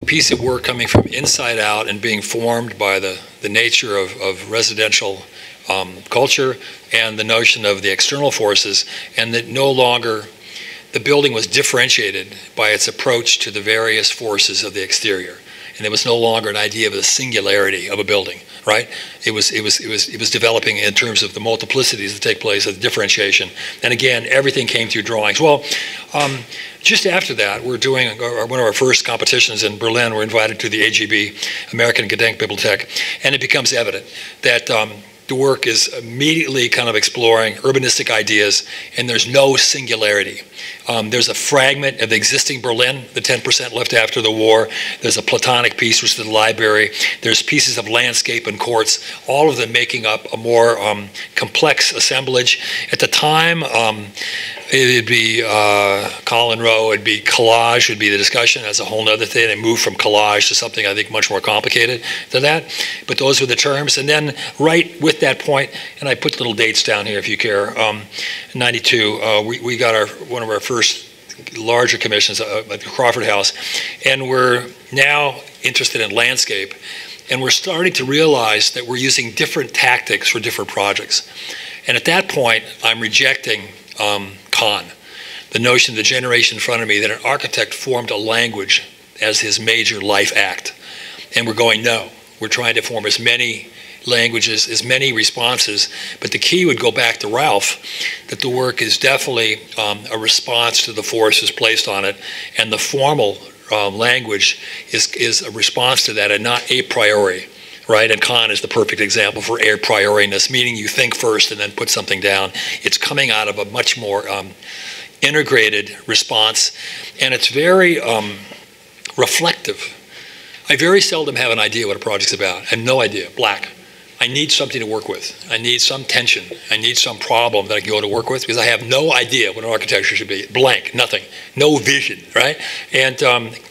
piece of work coming from inside out and being formed by the nature of residential culture and the notion of the external forces, and that no longer the building was differentiated by its approach to the various forces of the exterior. And it was no longer an idea of the singularity of a building, right? It was developing in terms of the multiplicities that take place, the differentiation. And again, everything came through drawings. Well, just after that, we're doing one of our first competitions in Berlin. We're invited to the AGB, American Gedenkbibliothek, and it becomes evident that the work is immediately kind of exploring urbanistic ideas, and there's no singularity. There's a fragment of the existing Berlin, the 10% left after the war. There's a Platonic piece, which is the library. There's pieces of landscape and courts, all of them making up a more complex assemblage. At the time, it'd be Colin Rowe, it'd be collage, would be the discussion as a whole other thing. It moved from collage to something I think much more complicated than that. But those were the terms. And then right with that point, and I put little dates down here if you care, 92, we got one of our first larger commissions at the Crawford House. And we're now interested in landscape. And we're starting to realize that we're using different tactics for different projects. And at that point, I'm rejecting Kahn, the notion of the generation in front of me that an architect formed a language as his major life act. And we're going, no, we're trying to form as many languages, as many responses, but the key would go back to Ralph, that the work is definitely a response to the forces placed on it, and the formal language is a response to that and not a priori. Right, and Kahn is the perfect example for a prioriness, meaning you think first and then put something down. It's coming out of a much more integrated response, and it's very reflective. I very seldom have an idea what a project's about. I have no idea, black. I need something to work with. I need some tension. I need some problem that I can go to work with, because I have no idea what an architecture should be. Blank, nothing, no vision, right? And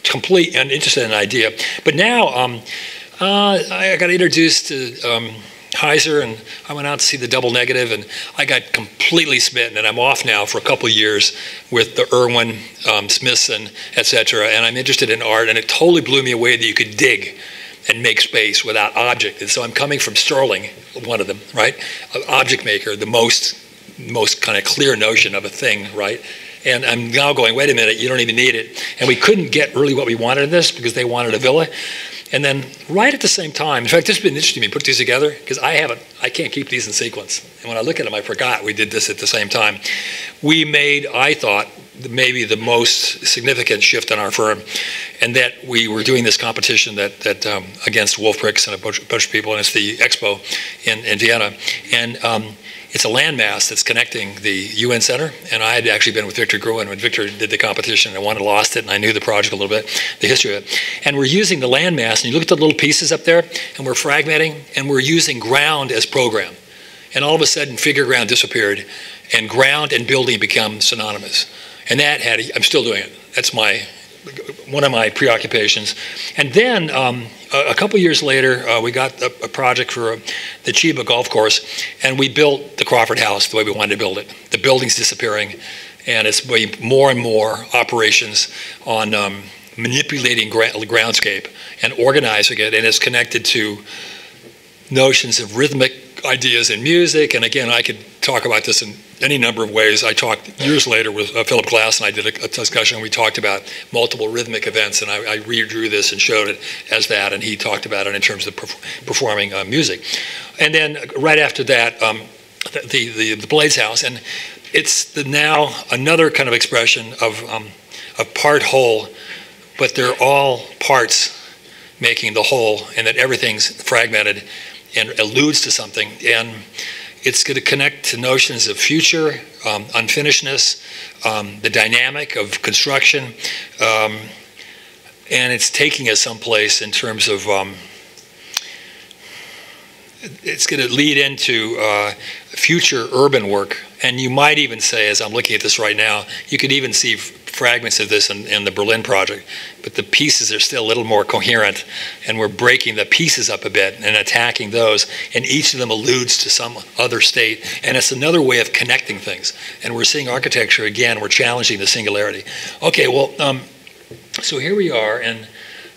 complete uninterested in an idea. But now, I got introduced to Heiser, and I went out to see the Double Negative, and I got completely smitten, and I'm off now for a couple of years with the Irwin, Smiths, and et cetera, and I'm interested in art, and it totally blew me away that you could dig and make space without object. And so I'm coming from Sterling, one of them, right? An object maker, the most kind of clear notion of a thing, right? And I'm now going, wait a minute, you don't even need it. And we couldn't get really what we wanted in this because they wanted a villa. And then right at the same time, in fact, this has been interesting to me, put these together, because I can't keep these in sequence. And when I look at them, I forgot we did this at the same time. We made, I thought, maybe the most significant shift in our firm, and that we were doing this competition that against Wolf Pricks and a bunch of people, and it's the Expo in Vienna. And it's a landmass that's connecting the UN Center, and I had actually been with Victor Gruen when Victor did the competition, and I wanted lost it, and I knew the project a little bit, the history of it. And we're using the landmass, and you look at the little pieces up there, and we're fragmenting, and we're using ground as program. And all of a sudden, figure ground disappeared, and ground and building become synonymous. And that had, I'm still doing it. That's one of my preoccupations. And then a couple years later, we got a project for the Chiba golf course, and we built the Crawford House the way we wanted to build it. The building's disappearing, and it's more and more operations on manipulating groundscape and organizing it, and it's connected to notions of rhythmic ideas in music. And again, I could talk about this in any number of ways. I talked years later with Philip Glass, and I did a discussion. We talked about multiple rhythmic events, and I redrew this and showed it as that, and he talked about it in terms of performing music. And then right after that, the Blades House, and it's now another kind of expression of part whole, but they're all parts making the whole, and that everything's fragmented and alludes to something. And it's going to connect to notions of future, unfinishedness, the dynamic of construction, and it's taking us someplace in terms of, it's going to lead into future urban work. And you might even say, as I'm looking at this right now, you could even see fragments of this in the Berlin project, but the pieces are still a little more coherent, and we're breaking the pieces up a bit and attacking those, and each of them alludes to some other state, and it's another way of connecting things. And we're seeing architecture, again, we're challenging the singularity. Okay, well, so here we are, and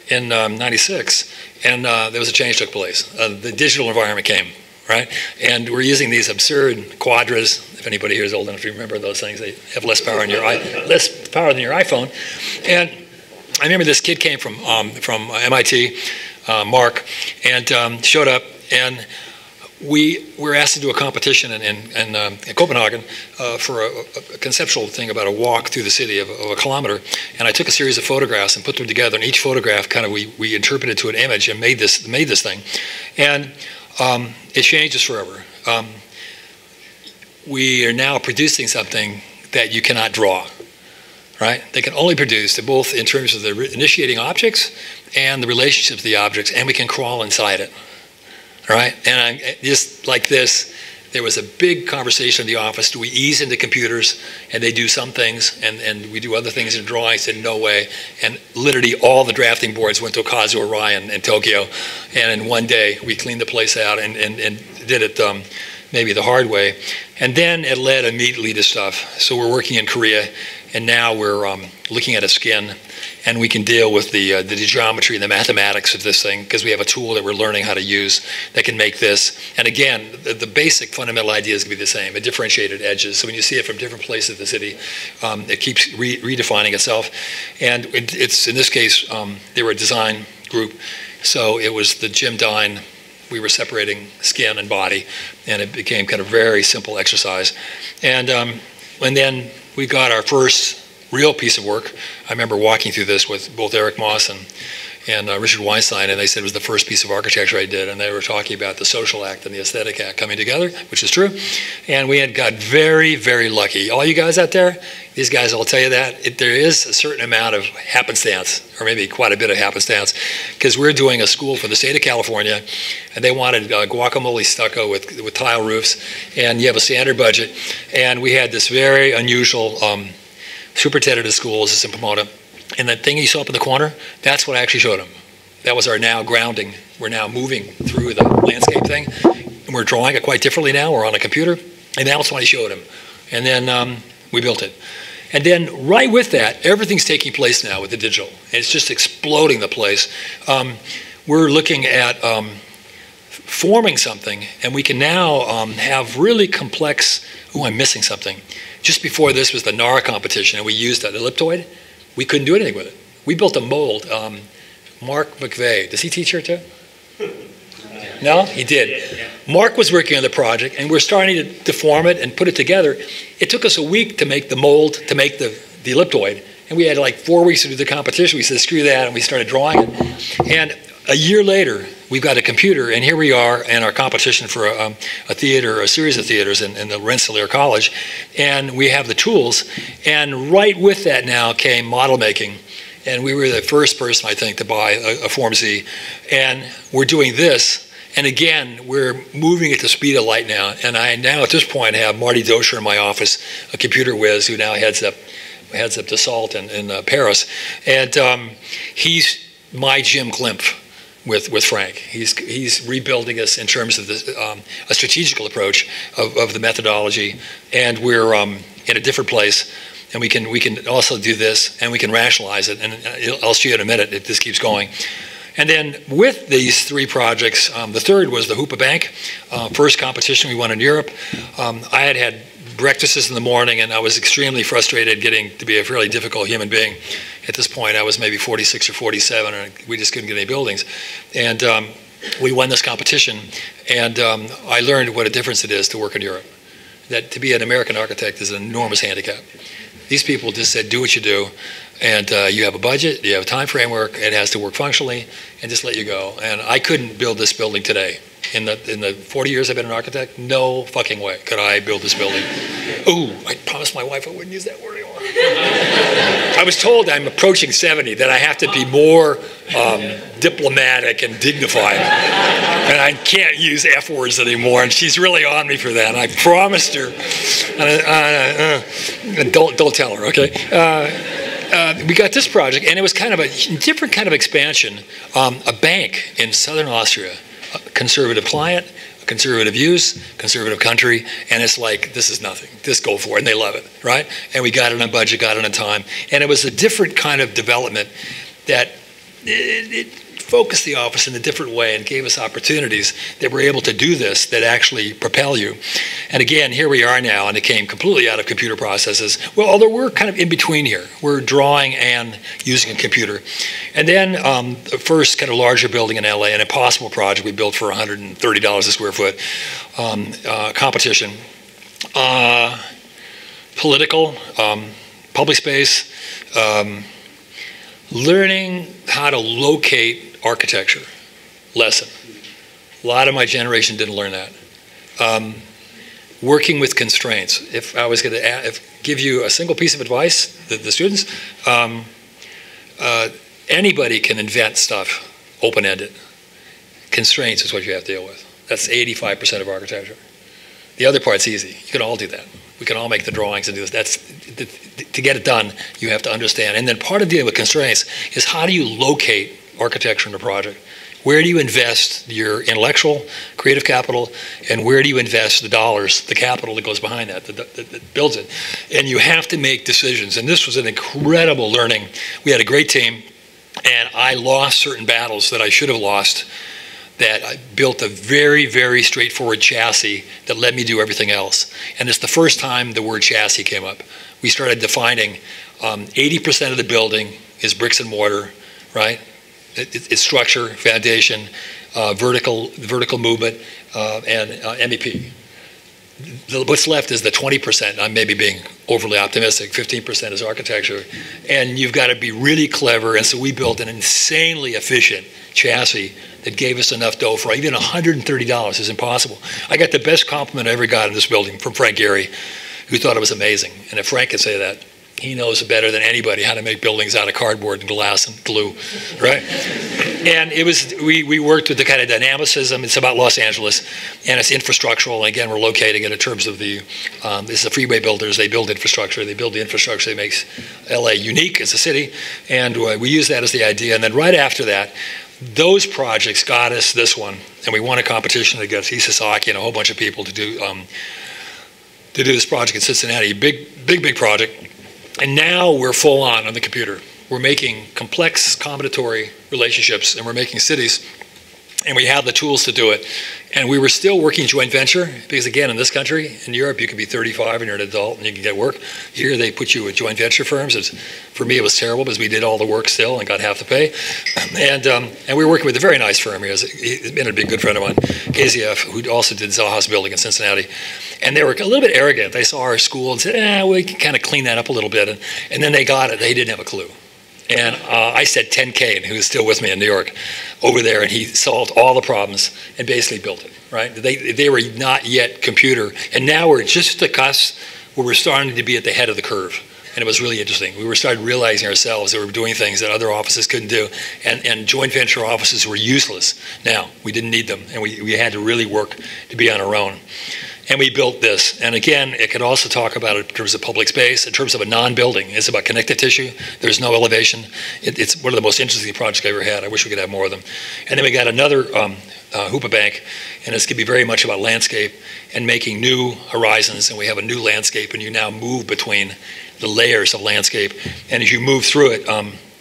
in 96, and there was a change took place. The digital environment came, right? And we're using these absurd quadras. If anybody here is old enough to remember those things, they have less power than your iPhone. And I remember this kid came from MIT, Mark, and showed up, and we were asked to do a competition in Copenhagen for a conceptual thing about a walk through the city of a kilometer. And I took a series of photographs and put them together. And each photograph kind of we interpreted to an image and made this thing. And it changed us forever. We are now producing something that you cannot draw, right? They can only produce both in terms of the initiating objects and the relationships of the objects, and we can crawl inside it. Right, and just like this, there was a big conversation in the office. Do we ease into computers and they do some things and we do other things in drawing? I said, no way. And literally all the drafting boards went to Kazu Orion in Tokyo. And in one day, we cleaned the place out and did it maybe the hard way. And then it led immediately to stuff. So we're working in Korea, and now we're looking at a skin, and we can deal with the geometry and the mathematics of this thing because we have a tool that we're learning how to use that can make this. And again, the basic fundamental ideas can be the same, the differentiated edges. So when you see it from different places of the city, it keeps redefining itself. And it's in this case, they were a design group. So it was the Jim Dine. We were separating skin and body, and it became kind of very simple exercise. And then we got our first real piece of work. I remember walking through this with both Eric Moss and Richard Weinstein, and they said it was the first piece of architecture I did, and they were talking about the social act and the aesthetic act coming together, which is true. And we had got very, very lucky. All you guys out there, these guys will tell you that. There is a certain amount of happenstance, or maybe quite a bit of happenstance, because we're doing a school for the state of California, and they wanted guacamole stucco with tile roofs, and you have a standard budget. And we had this very unusual superintendent of schools in Pomona. And that thing you saw up in the corner, that's what I actually showed him. That was our now grounding. We're now moving through the landscape thing. And we're drawing it quite differently now. We're on a computer. And that's what I showed him. And then we built it. And then right with that, everything's taking place now with the digital. And it's just exploding the place. We're looking at forming something. And we can now have really complex, I'm missing something. Just before this was the NARA competition, and we used an elliptoid. We couldn't do anything with it. We built a mold. Mark McVeigh, does he teach here too? No, he did. Mark was working on the project, and we're starting to deform it and put it together. It took us a week to make the mold, to make the elliptoid, and we had like 4 weeks to do the competition. We said, screw that, and we started drawing it. And a year later, we've got a computer, and here we are in our competition for a theater, a series of theaters in the Rensselaer College, and we have the tools. And right with that now came model making, and we were the first person, I think, to buy a Form Z. And we're doing this, and again, we're moving at the speed of light now. And I now, at this point, have Marty Dosher in my office, a computer whiz who now heads up Dassault in Paris. And he's my Jim Klimt. With Frank. He's rebuilding us in terms of this, a strategical approach of the methodology, and we're in a different place, and we can also do this, and we can rationalize it, and I'll show you in a minute if this keeps going. And then with these 3 projects, the third was the Hoopa Bank, first competition we won in Europe. I had breakfasts in the morning, and I was extremely frustrated getting to be a fairly difficult human being. At this point, I was maybe 46 or 47, and we just couldn't get any buildings. And we won this competition, and I learned what a difference it is to work in Europe. That to be an American architect is an enormous handicap. These people just said, do what you do, and you have a budget, you have a time framework, it has to work functionally, and just let you go. And I couldn't build this building today. In the 40 years I've been an architect, no fucking way could I build this building. Ooh, I promised my wife I wouldn't use that word anymore. I was told I'm approaching 70 that I have to be more diplomatic and dignified. And I can't use F words anymore, and she's really on me for that. And I promised her, don't tell her, okay? We got this project, and it was kind of a different kind of expansion. A bank in southern Austria, a conservative client, conservative use, conservative country, and it's like, this is nothing. Just go for it, and they love it, right? And we got it on budget, got it on time, and it was a different kind of development that it focused the office in a different way and gave us opportunities that were able to do this that actually propel you. And again, here we are now, and it came completely out of computer processes. Well, although we're kind of in between here. We're drawing and using a computer. And then the first kind of larger building in LA, an impossible project we built for $130 a square foot, competition, political, public space, learning how to locate architecture lesson. A lot of my generation didn't learn that. Working with constraints. If I was going to give you a single piece of advice, the students, anybody can invent stuff open-ended. Constraints is what you have to deal with. That's 85% of architecture. The other part's easy. You can all do that. We can all make the drawings and do this. To get it done, you have to understand. And then part of dealing with constraints is how do you locate architecture in a project? Where do you invest your intellectual, creative capital, and where do you invest the dollars, the capital that goes behind that builds it? And you have to make decisions. And this was an incredible learning. We had a great team, and I lost certain battles that I should have lost, that I built a very, very straightforward chassis that let me do everything else. And it's the first time the word chassis came up. We started defining 80% of the building is bricks and mortar, right? It's structure, foundation, vertical movement, and MEP. What's left is the 20%. I'm maybe being overly optimistic. 15% is architecture. And you've got to be really clever. And so we built an insanely efficient chassis that gave us enough dough for even $130 is impossible. I got the best compliment I ever got in this building from Frank Gehry, who thought it was amazing. And if Frank can say that, he knows better than anybody how to make buildings out of cardboard and glass and glue, right? And it was, we worked with the kind of dynamicism. It's about Los Angeles, and it's infrastructural. And again, we're locating it in terms of the, this is the freeway builders. They build infrastructure. They build the infrastructure that makes LA unique as a city. And we use that as the idea. And then right after that, those projects got us this one. And we won a competition against Isesaki and a whole bunch of people to do this project in Cincinnati. Big project. And now we're full on the computer. We're making complex combinatory relationships, and we're making cities, and we have the tools to do it. And we were still working joint venture, because again, in this country, in Europe, you can be 35 and you're an adult and you can get work. Here, they put you with joint venture firms. For me, it was terrible because we did all the work still and got half the pay. And we were working with a very nice firm. He's been a big good friend of mine, KZF, who also did Zell House Building in Cincinnati. And they were a little bit arrogant. They saw our school and said, we can kind of clean that up a little bit. And then they got it. They didn't have a clue. And I said 10K, who is still with me in New York, over there, and he solved all the problems and basically built it, right? They were not yet computer, and now we're just at the cusp where we're starting to be at the head of the curve. And it was really interesting. We were starting realizing ourselves that we were doing things that other offices couldn't do, and joint venture offices were useless. Now, we didn't need them, and we had to really work to be on our own. And we built this. And again, it could also talk about it in terms of public space, in terms of a non-building. It's about connective tissue. There's no elevation. It's one of the most interesting projects I ever had. I wish we could have more of them. And then we got another Hoopa Bank, and it's going to be very much about landscape and making new horizons. And we have a new landscape, and you now move between the layers of landscape. And as you move through it,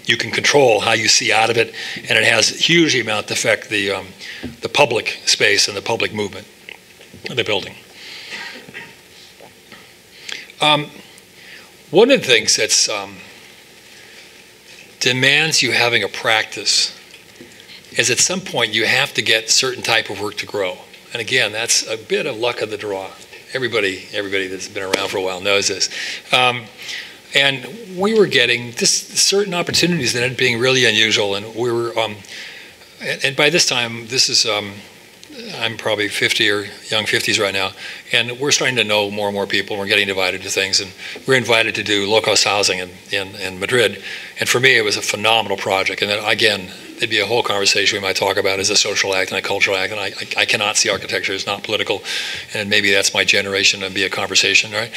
you can control how you see out of it, and it has a huge amount to affect the public space and the public movement of the building. One of the things that's demands you having a practice is at some point you have to get certain type of work to grow. And again, that's a bit of luck of the draw. Everybody that's been around for a while knows this. And we were getting just certain opportunities that ended up being really unusual. And we were, and by this time, this is, I'm probably 50 or young 50s right now, and we're starting to know more and more people. We're getting invited to things, and we're invited to do low-cost housing in Madrid. And for me, it was a phenomenal project. And then again, there'd be a whole conversation we might talk about as a social act and a cultural act, and I cannot see architecture as not political, and maybe that's my generation and be a conversation, right?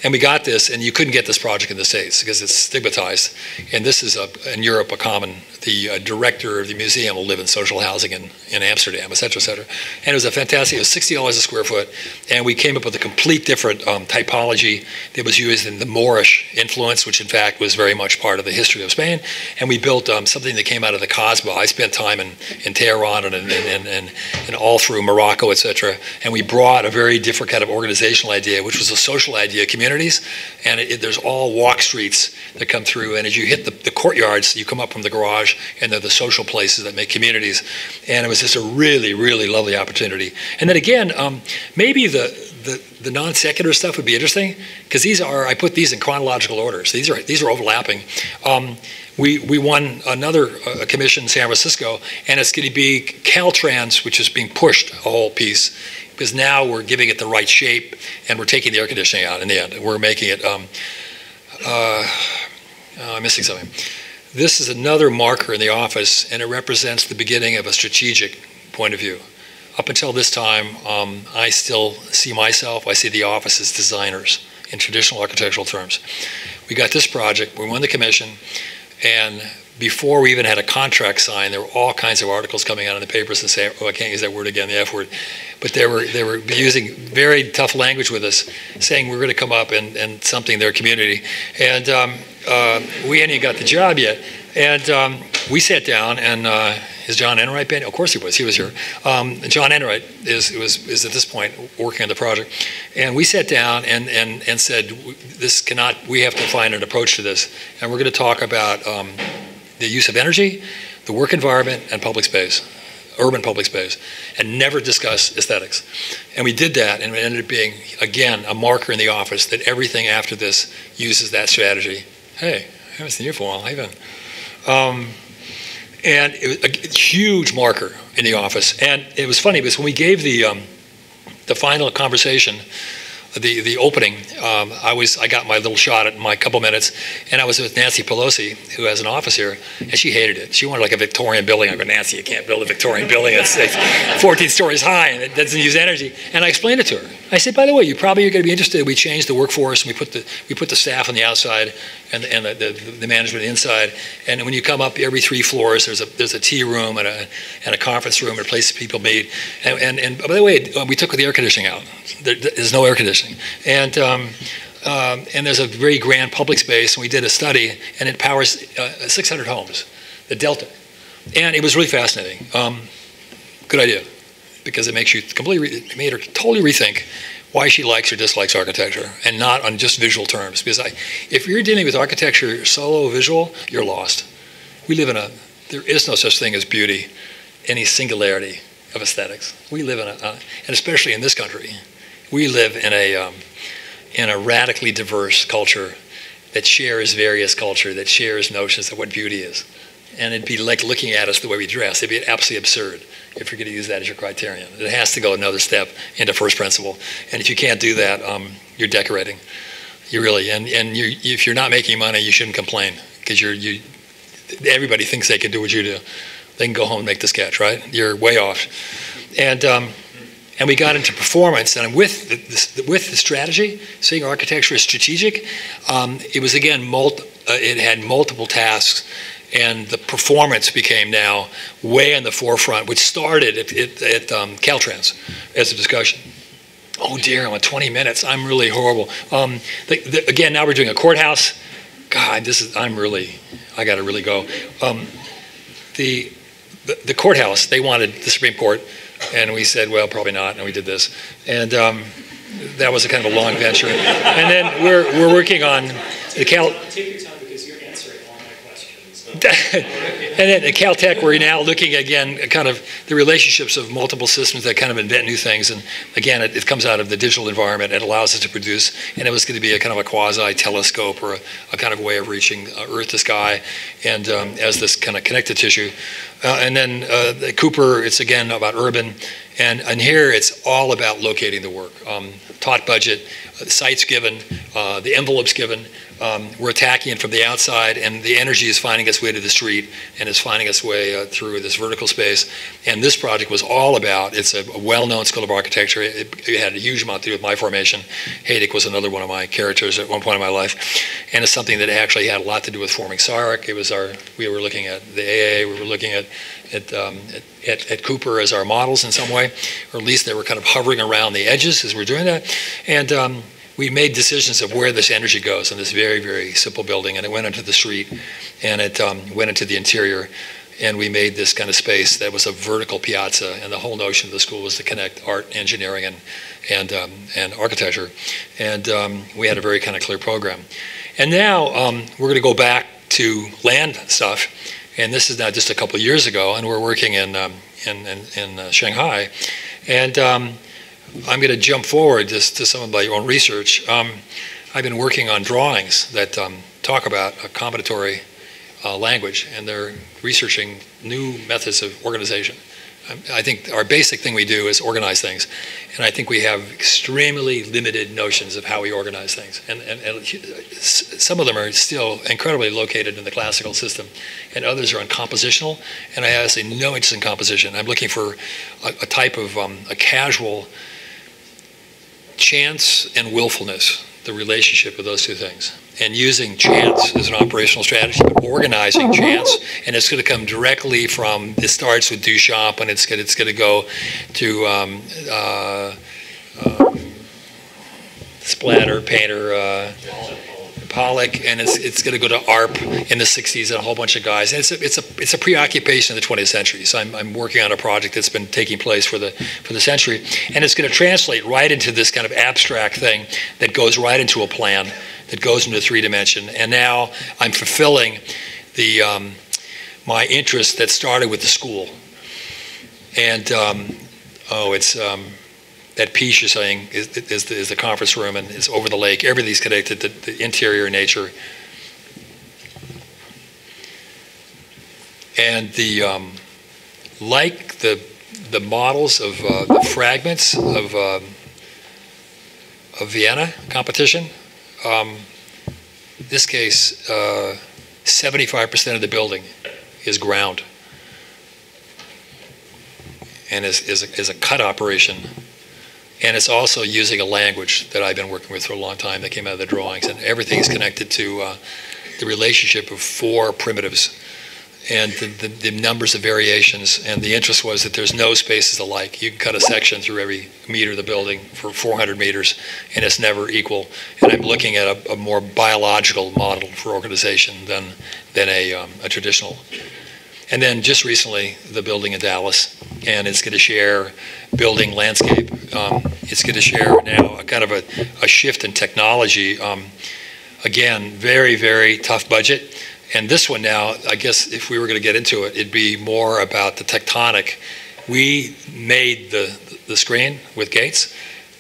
And we got this, and you couldn't get this project in the States because it's stigmatized. And this is, in Europe, the director of the museum will live in social housing in Amsterdam, et cetera, et cetera. And it was a fantastic, it was $60 a square foot, and we came up with a complete different typology that was used in the Moorish influence, which in fact was very much part of the history of Spain. And we built something that came out of the Kasbah. I spent time in Tehran and all through Morocco, et cetera. And we brought a very different kind of organizational idea, which was a social idea, communities. And there's all walk streets that come through. And as you hit the courtyards, you come up from the garage, and they're the social places that make communities. And it was just a really, really lovely opportunity. And then again, maybe the non secular stuff would be interesting, because I put these in chronological orders. These are overlapping. We won another commission in San Francisco, and it's going to be Caltrans, which is being pushed a whole piece, because now we're giving it the right shape, and we're taking the air conditioning out in the end. We're making it, I'm missing something. This is another marker in the office, and it represents the beginning of a strategic point of view. Up until this time, I still see I see the office as designers in traditional architectural terms. We got this project, we won the commission, and before we even had a contract signed, there were all kinds of articles coming out in the papers and saying, oh, I can't use that word again, the F word, but they were using very tough language with us, saying we're going to come up and something their community. And we hadn't even got the job yet. And we sat down, and is John Enright been? Of course he was here. John Enright is at this point working on the project. And we sat down and said, we have to find an approach to this. And we're going to talk about the use of energy, the work environment, and public space, urban public space, and never discuss aesthetics. And we did that, and it ended up being, again, a marker in the office that everything after this uses that strategy. Hey, I haven't seen you for a while, even. And it was a huge marker in the office. And it was funny because when we gave the final conversation, the opening, I got my little shot at my couple minutes, and I was with Nancy Pelosi, who has an office here, and she hated it. She wanted like a Victorian building. I go, Nancy, you can't build a Victorian building that's 14 stories high and it doesn't use energy. And I explained it to her. I said, by the way, you probably are going to be interested. We changed the workforce, and we put the staff on the outside and the management inside. And when you come up every 3 floors, there's a tea room and a conference room and a place people meet. And by the way, we took the air conditioning out. There's no air conditioning. And there's a very grand public space, and we did a study, and it powers 600 homes, the Delta. And it was really fascinating. Good idea, because it makes you it made her totally rethink why she likes or dislikes architecture, and not on just visual terms. Because if you're dealing with architecture solo visual, you're lost. We live there is no such thing as beauty, any singularity of aesthetics. We live and especially in this country, we live in a radically diverse culture that shares various culture, that shares notions of what beauty is. And it'd be like looking at us the way we dress. It'd be absolutely absurd if you're going to use that as your criterion. It has to go another step into first principle. And if you can't do that, you're decorating. You really, and if you're not making money, you shouldn't complain, because everybody thinks they can do what you do. They can go home and make the sketch, right? You're way off. And we got into performance, and with the strategy, seeing architecture as strategic, it was again it had multiple tasks, and the performance became now way in the forefront, which started at Caltrans as a discussion. Oh dear, I'm at 20 minutes. I'm really horrible. Again, now we're doing a courthouse. God, I got to really go. The courthouse, they wanted the Supreme Court. And we said, well, probably not, and we did this. And that was a kind of a long venture. And then we're working on the Take your time, because you're answering all my questions. So. And then at Caltech, we're now looking again at kind of the relationships of multiple systems that kind of invent new things. And again, it comes out of the digital environment. It allows us to produce, and it was going to be a kind of a quasi-telescope, or a kind of way of reaching Earth to sky, and as this kind of connective tissue. And then Cooper, it's again about urban, and here it's all about locating the work. Taut budget, sites given, the envelope's given. We're attacking it from the outside, and the energy is finding its way to the street, and it's finding its way through this vertical space. And this project was all about, it's a well-known school of architecture. It had a huge amount to do with my formation. Hayek was another one of my characters at one point in my life. And it's something that actually had a lot to do with forming SARC. It was we were looking at the AA, we were looking at Cooper as our models in some way, or at least they were kind of hovering around the edges as we're doing that. And we made decisions of where this energy goes in this very, very simple building, and it went into the street, and it went into the interior, and we made this kind of space that was a vertical piazza, and the whole notion of the school was to connect art, engineering, and architecture, and we had a very kind of clear program. And now we're going to go back to land stuff, and this is now just a couple of years ago, and we're working in Shanghai, and I'm going to jump forward just to some of my own research. I've been working on drawings that talk about a combinatory language, and they're researching new methods of organization. I think our basic thing we do is organize things, and I think we have extremely limited notions of how we organize things. And some of them are still incredibly located in the classical system, and others are on compositional, and I have absolutely no interest in composition. I'm looking for a type of a casual chance and willfulness, the relationship of those two things, and using chance as an operational strategy, but organizing chance, and it's going to come directly from, it starts with Duchamp, and it's going to go to splatter painter Pollock, and it's going to go to ARP in the 60s and a whole bunch of guys. And it's a preoccupation of the 20th century. So I'm working on a project that's been taking place for the century, and it's going to translate right into this kind of abstract thing that goes right into a plan, that goes into 3-dimension. And now I'm fulfilling the my interest that started with the school. And that piece you're saying is the conference room, and it's over the lake. Everything's connected to the interior nature. And like the models of the fragments of Vienna competition, this case, 75% of the building is ground, and is a cut operation. And it's also using a language that I've been working with for a long time that came out of the drawings. And everything is connected to the relationship of 4 primitives and the numbers of variations. And the interest was that there's no spaces alike. You can cut a section through every meter of the building for 400 meters, and it's never equal. And I'm looking at a more biological model for organization than a traditional. And then just recently, the building in Dallas, and it's going to share building landscape. It's going to share now a kind of a shift in technology. Again, very, very tough budget. And this one now, I guess if we were going to get into it, it'd be more about the tectonic. We made the screen with Gates.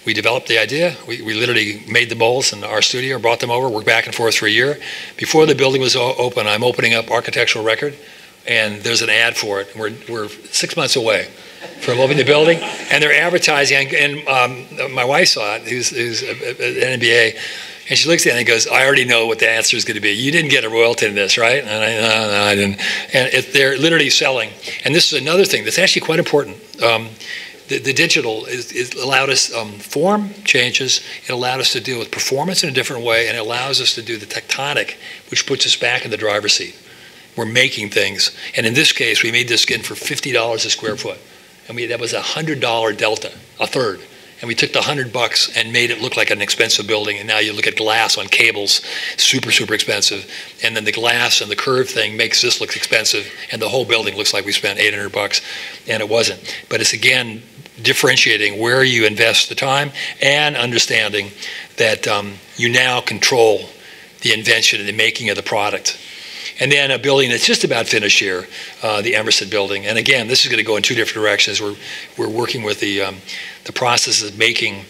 We developed the idea. We literally made the molds in our studio, brought them over, worked back and forth for a year. Before the building was open, I'm opening up Architectural Record, and there's an ad for it. We're 6 months away from opening the building, and they're advertising. And my wife saw it, who's an MBA, and she looks at it and goes, "I already know what the answer is going to be. You didn't get a royalty in this, right?" And no, I didn't. And they're literally selling. And this is another thing that's actually quite important. The digital is allowed us form changes. It allowed us to deal with performance in a different way, and it allows us to do the tectonic, which puts us back in the driver's seat. We're making things, and in this case, we made this skin for $50 a square foot. I mean, that was a $100 delta, a third. And we took the $100 and made it look like an expensive building. And now you look at glass on cables, super, super expensive. And then the glass and the curved thing makes this look expensive. And the whole building looks like we spent $800, and it wasn't. But it's, again, differentiating where you invest the time and understanding that you now control the invention and the making of the product. And then a building that's just about finished here, the Emerson building. And again, this is going to go in 2 different directions. We're working with the process of making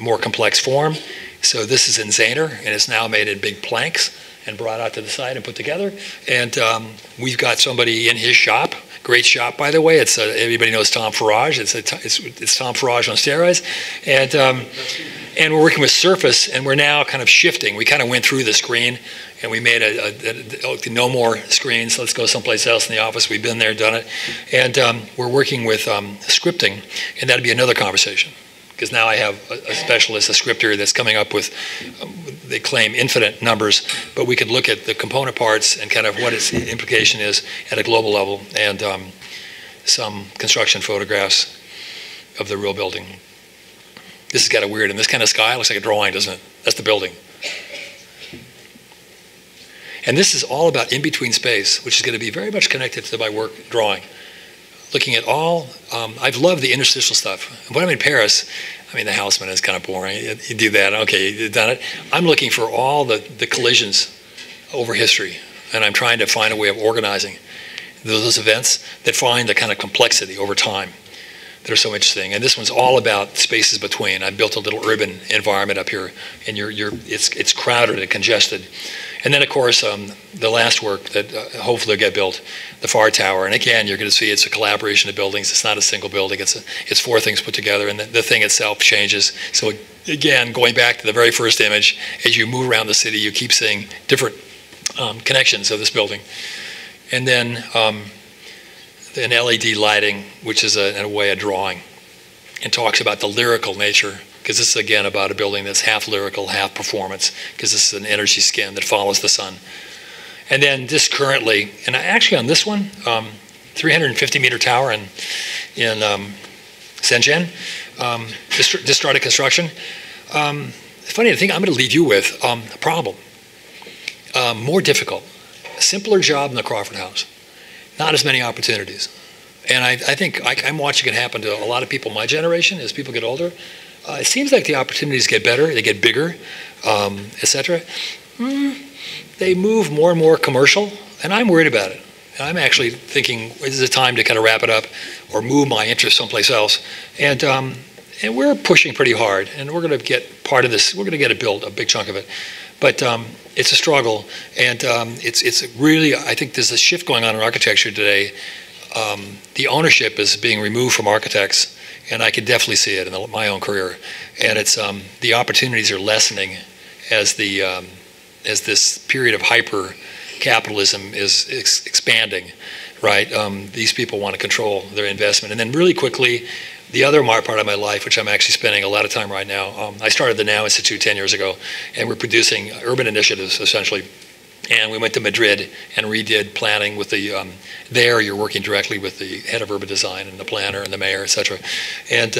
more complex form. So this is in Zahner, and it's now made in big planks. and brought out to the site and put together. And we've got somebody in his shop, great shop, by the way. It's everybody knows Tom Farage. It's Tom Farage on steroids. And we're working with Surface, and we're now kind of shifting. We kind of went through the screen, and we made no more screens. Let's go someplace else in the office. We've been there, done it. And we're working with scripting, and that'll be another conversation. Because now I have a specialist, a scripter that's coming up with, they claim infinite numbers, but we could look at the component parts and kind of what its implication is at a global level, and some construction photographs of the real building. This is kind of weird, and this kind of sky looks like a drawing, doesn't it? That's the building. And this is all about in-between space, which is going to be very much connected to my work drawing. Looking at all, I've loved the interstitial stuff. When I'm in Paris, I mean, the Haussmann is kind of boring. You do that, okay, you've done it. I'm looking for all the collisions over history, and I'm trying to find a way of organizing those events that find the kind of complexity over time that are so interesting. And this one's all about spaces between. I built a little urban environment up here, and it's crowded and congested. And then, of course, the last work that hopefully will get built, the Far Tower. And again, you're going to see it's a collaboration of buildings. It's not a single building. It's four things put together, and the thing itself changes. So again, going back to the very first image, as you move around the city, you keep seeing different connections of this building. And then an LED lighting, which is in a way a drawing, and talks about the lyrical nature, because this is again about a building that's half lyrical, half performance, because this is an energy skin that follows the sun. And then this currently, and actually on this one, 350-meter tower in Shenzhen, just started construction. It's funny, the thing I'm going to leave you with, a problem. More difficult, a simpler job than the Crawford House. Not as many opportunities. And I think I'm watching it happen to a lot of people my generation as people get older. It seems like the opportunities get better, they get bigger, etc. They move more and more commercial, and I'm worried about it. And I'm actually thinking, is it time to kind of wrap it up or move my interest someplace else? And we're pushing pretty hard, and we're going to get part of this. We're going to get it built, a big chunk of it. But it's a struggle, and it's really, I think there's a shift going on in architecture today. The ownership is being removed from architects, and I can definitely see it in my own career. And it's the opportunities are lessening as this period of hyper capitalism is expanding, right? These people want to control their investment, and then really quickly. The other part of my life, which I'm actually spending a lot of time right now, I started the Now Institute 10 years ago, and we're producing urban initiatives, essentially. And we went to Madrid and redid planning with the, there you're working directly with the head of urban design and the planner and the mayor, et cetera. And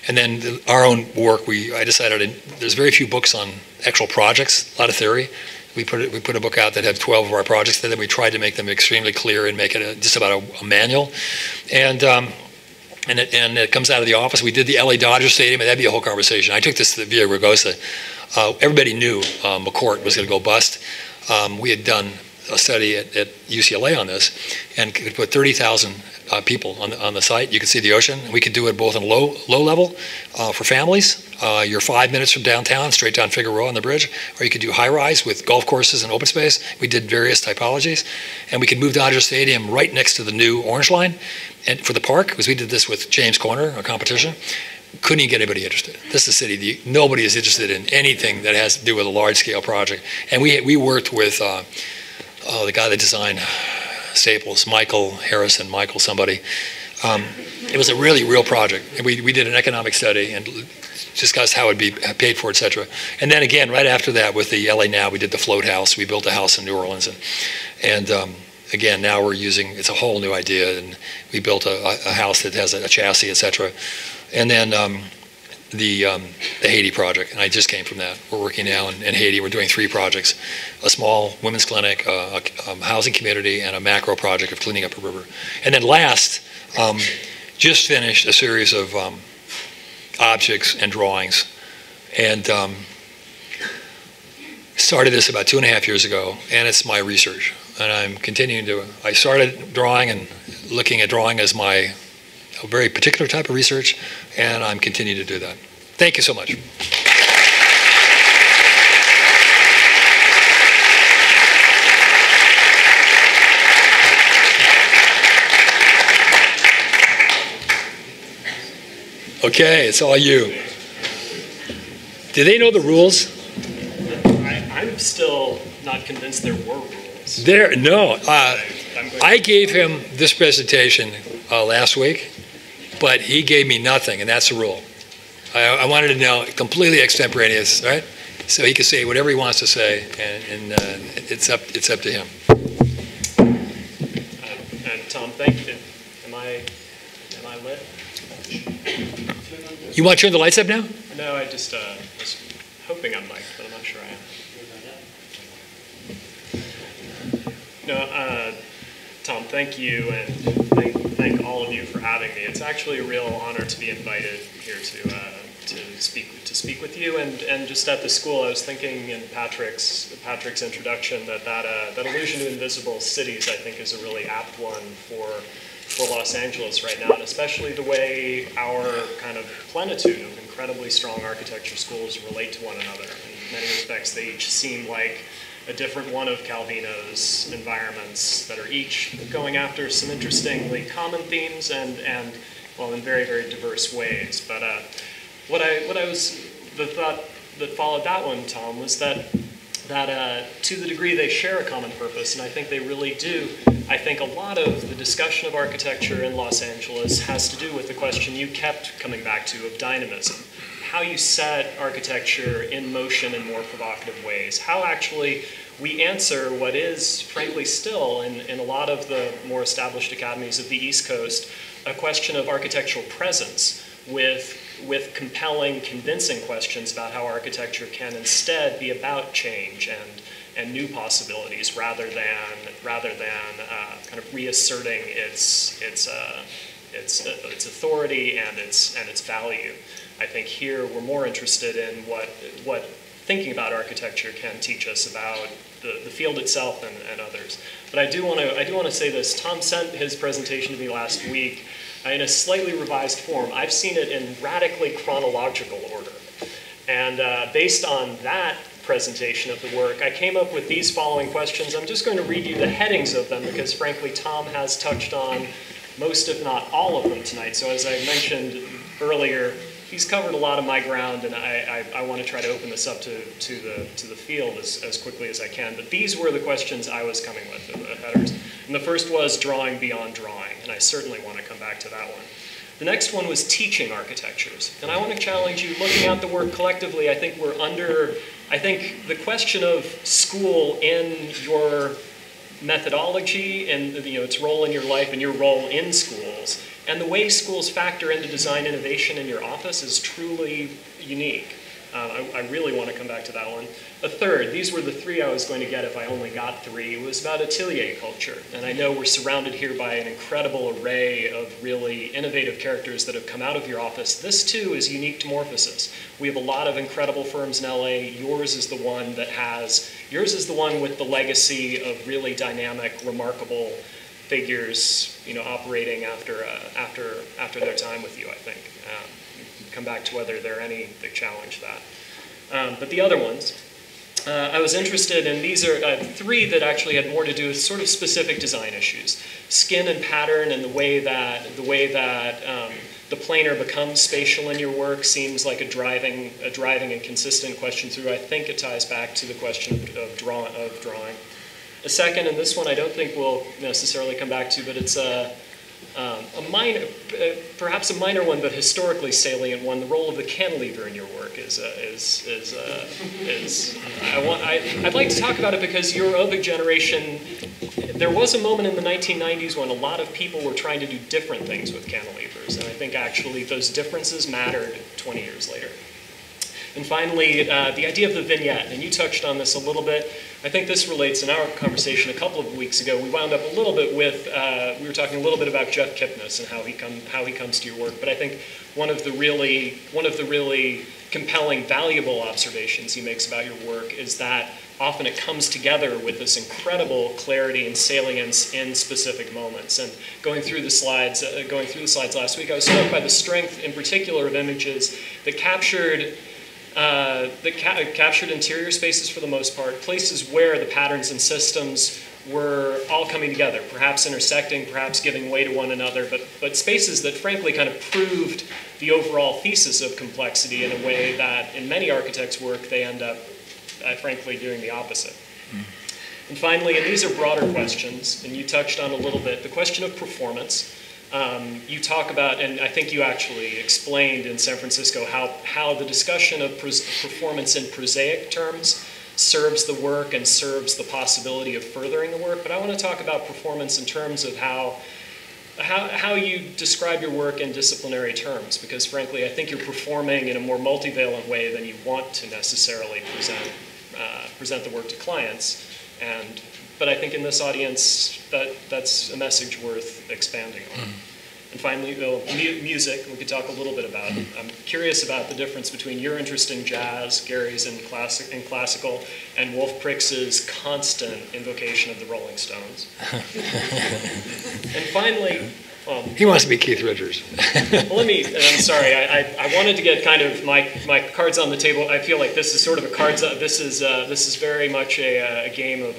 then our own work, I decided, there's very few books on actual projects, a lot of theory. We put a book out that had 12 of our projects, and then we tried to make them extremely clear and make it just about a manual. And it comes out of the office. We did the LA Dodger Stadium, and that'd be a whole conversation. I took this to the Villa Rugosa. Everybody knew McCourt was going to go bust. We had done a study at UCLA on this, and could put 30,000 people on the site. You could see the ocean. We could do it both on low level for families. You're 5 minutes from downtown, straight down Figueroa on the bridge, or you could do high rise with golf courses and open space. We did various typologies, and we could move Dodger Stadium right next to the new Orange Line. And for the park, because we did this with James Corner, a competition, couldn't even get anybody interested. This is a city, nobody is interested in anything that has to do with a large-scale project. And we worked with the guy that designed Staples, Michael Harrison, somebody. It was a really real project. And we did an economic study and discussed how it would be paid for, et cetera. And then again, right after that, with the LA Now, we did the Float House. We built a house in New Orleans. And again, now we're using, it's a whole new idea, and we built a house that has a chassis, et cetera. And then the Haiti project, and I just came from that. We're working now in Haiti. We're doing 3 projects: a small women's clinic, a housing community, and a macro project of cleaning up a river. And then last, just finished a series of objects and drawings, and started this about 2.5 years ago, and it's my research. And I'm continuing to, I started drawing and looking at drawing as a very particular type of research, and I'm continuing to do that. Thank you so much. Okay, it's all you. Do they know the rules? I'm still not convinced there were rules. No. I gave him this presentation last week, but he gave me nothing, and that's the rule. I wanted to know, completely extemporaneous, right? So he could say whatever he wants to say, and it's up to him. And Tom, thank you. Am I lit? You want to turn the lights up now? No, I just was hoping I'm mic'd, but I'm not sure I am. No, Tom, thank you, and thank all of you for having me. It's actually a real honor to be invited here to speak with you. And just at the school, I was thinking in Patrick's introduction that allusion to invisible cities, I think, is a really apt one for Los Angeles right now, and especially the way our kind of plenitude of incredibly strong architecture schools relate to one another. In many respects, they each seem like a different one of Calvino's environments that are each going after some interestingly common themes and well, in very, very diverse ways. But the thought that followed that one, Tom, was that to the degree they share a common purpose, and I think they really do, I think a lot of the discussion of architecture in Los Angeles has to do with the question you kept coming back to of dynamism. How you set architecture in motion in more provocative ways. How actually we answer what is, frankly, still in a lot of the more established academies of the East Coast, a question of architectural presence with compelling, convincing questions about how architecture can instead be about change and new possibilities rather than kind of reasserting its authority and its value. I think here we're more interested in what thinking about architecture can teach us about the field itself and others. But I do want to say this. Tom sent his presentation to me last week in a slightly revised form. I've seen it in radically chronological order. And based on that presentation of the work, I came up with these following questions. I'm just going to read you the headings of them because, frankly, Tom has touched on most, if not all of them tonight. So as I mentioned earlier, he's covered a lot of my ground, and I want to try to open this up to the field as quickly as I can. But these were the questions I was coming with, the headers. And the first was drawing beyond drawing, and I certainly want to come back to that one. The next one was teaching architectures. And I want to challenge you, looking at the work collectively, I think the question of school in your methodology and its role in your life and your role in schools, and the way schools factor into design innovation in your office is truly unique. I really want to come back to that one. A third, these were the three I was going to get if I only got three, was about atelier culture. And I know we're surrounded here by an incredible array of really innovative characters that have come out of your office. This too is unique to Morphosis. We have a lot of incredible firms in LA. Yours is the one with the legacy of really dynamic, remarkable figures, operating after their time with you, I think. Come back to whether there are any that challenge that. But the other ones, I was interested in, these are three that actually had more to do with sort of specific design issues. Skin and pattern, and the way that the planar becomes spatial in your work seems like a driving and consistent question through. I think it ties back to the question of drawing. A second, and this one I don't think we'll necessarily come back to, but it's perhaps a minor one, but historically salient one. The role of the cantilever in your work I'd like to talk about it because you're of a generation. There was a moment in the 1990s when a lot of people were trying to do different things with cantilevers, and I think actually those differences mattered 20 years later. And finally, the idea of the vignette, and you touched on this a little bit. I think this relates in our conversation a couple of weeks ago. We wound up a little bit with, we were talking a little bit about Jeff Kipnis and how he comes to your work. But I think one of the really compelling, valuable observations he makes about your work is that often it comes together with this incredible clarity and salience in specific moments. And going through the slides last week, I was struck by the strength, in particular, of images that captured interior spaces for the most part, places where the patterns and systems were all coming together, perhaps intersecting, perhaps giving way to one another, but spaces that frankly kind of proved the overall thesis of complexity in a way that in many architects' work they end up, frankly, doing the opposite. And finally, and these are broader questions, and you touched on a little bit, the question of performance. You talk about, and I think you actually explained in San Francisco, how the discussion of performance in prosaic terms serves the work and serves the possibility of furthering the work. But I want to talk about performance in terms of how you describe your work in disciplinary terms, because frankly, I think you're performing in a more multivalent way than you want to necessarily present the work to clients. But I think in this audience, that's a message worth expanding on. And finally, music, we could talk a little bit about. I'm curious about the difference between your interest in jazz, Gary's in classical, and Wolf Pritzker's constant invocation of the Rolling Stones. And finally, he wants to be Keith Richards. Well, I'm sorry, I wanted to get kind of my cards on the table. I feel like this is sort of a this is very much a game of,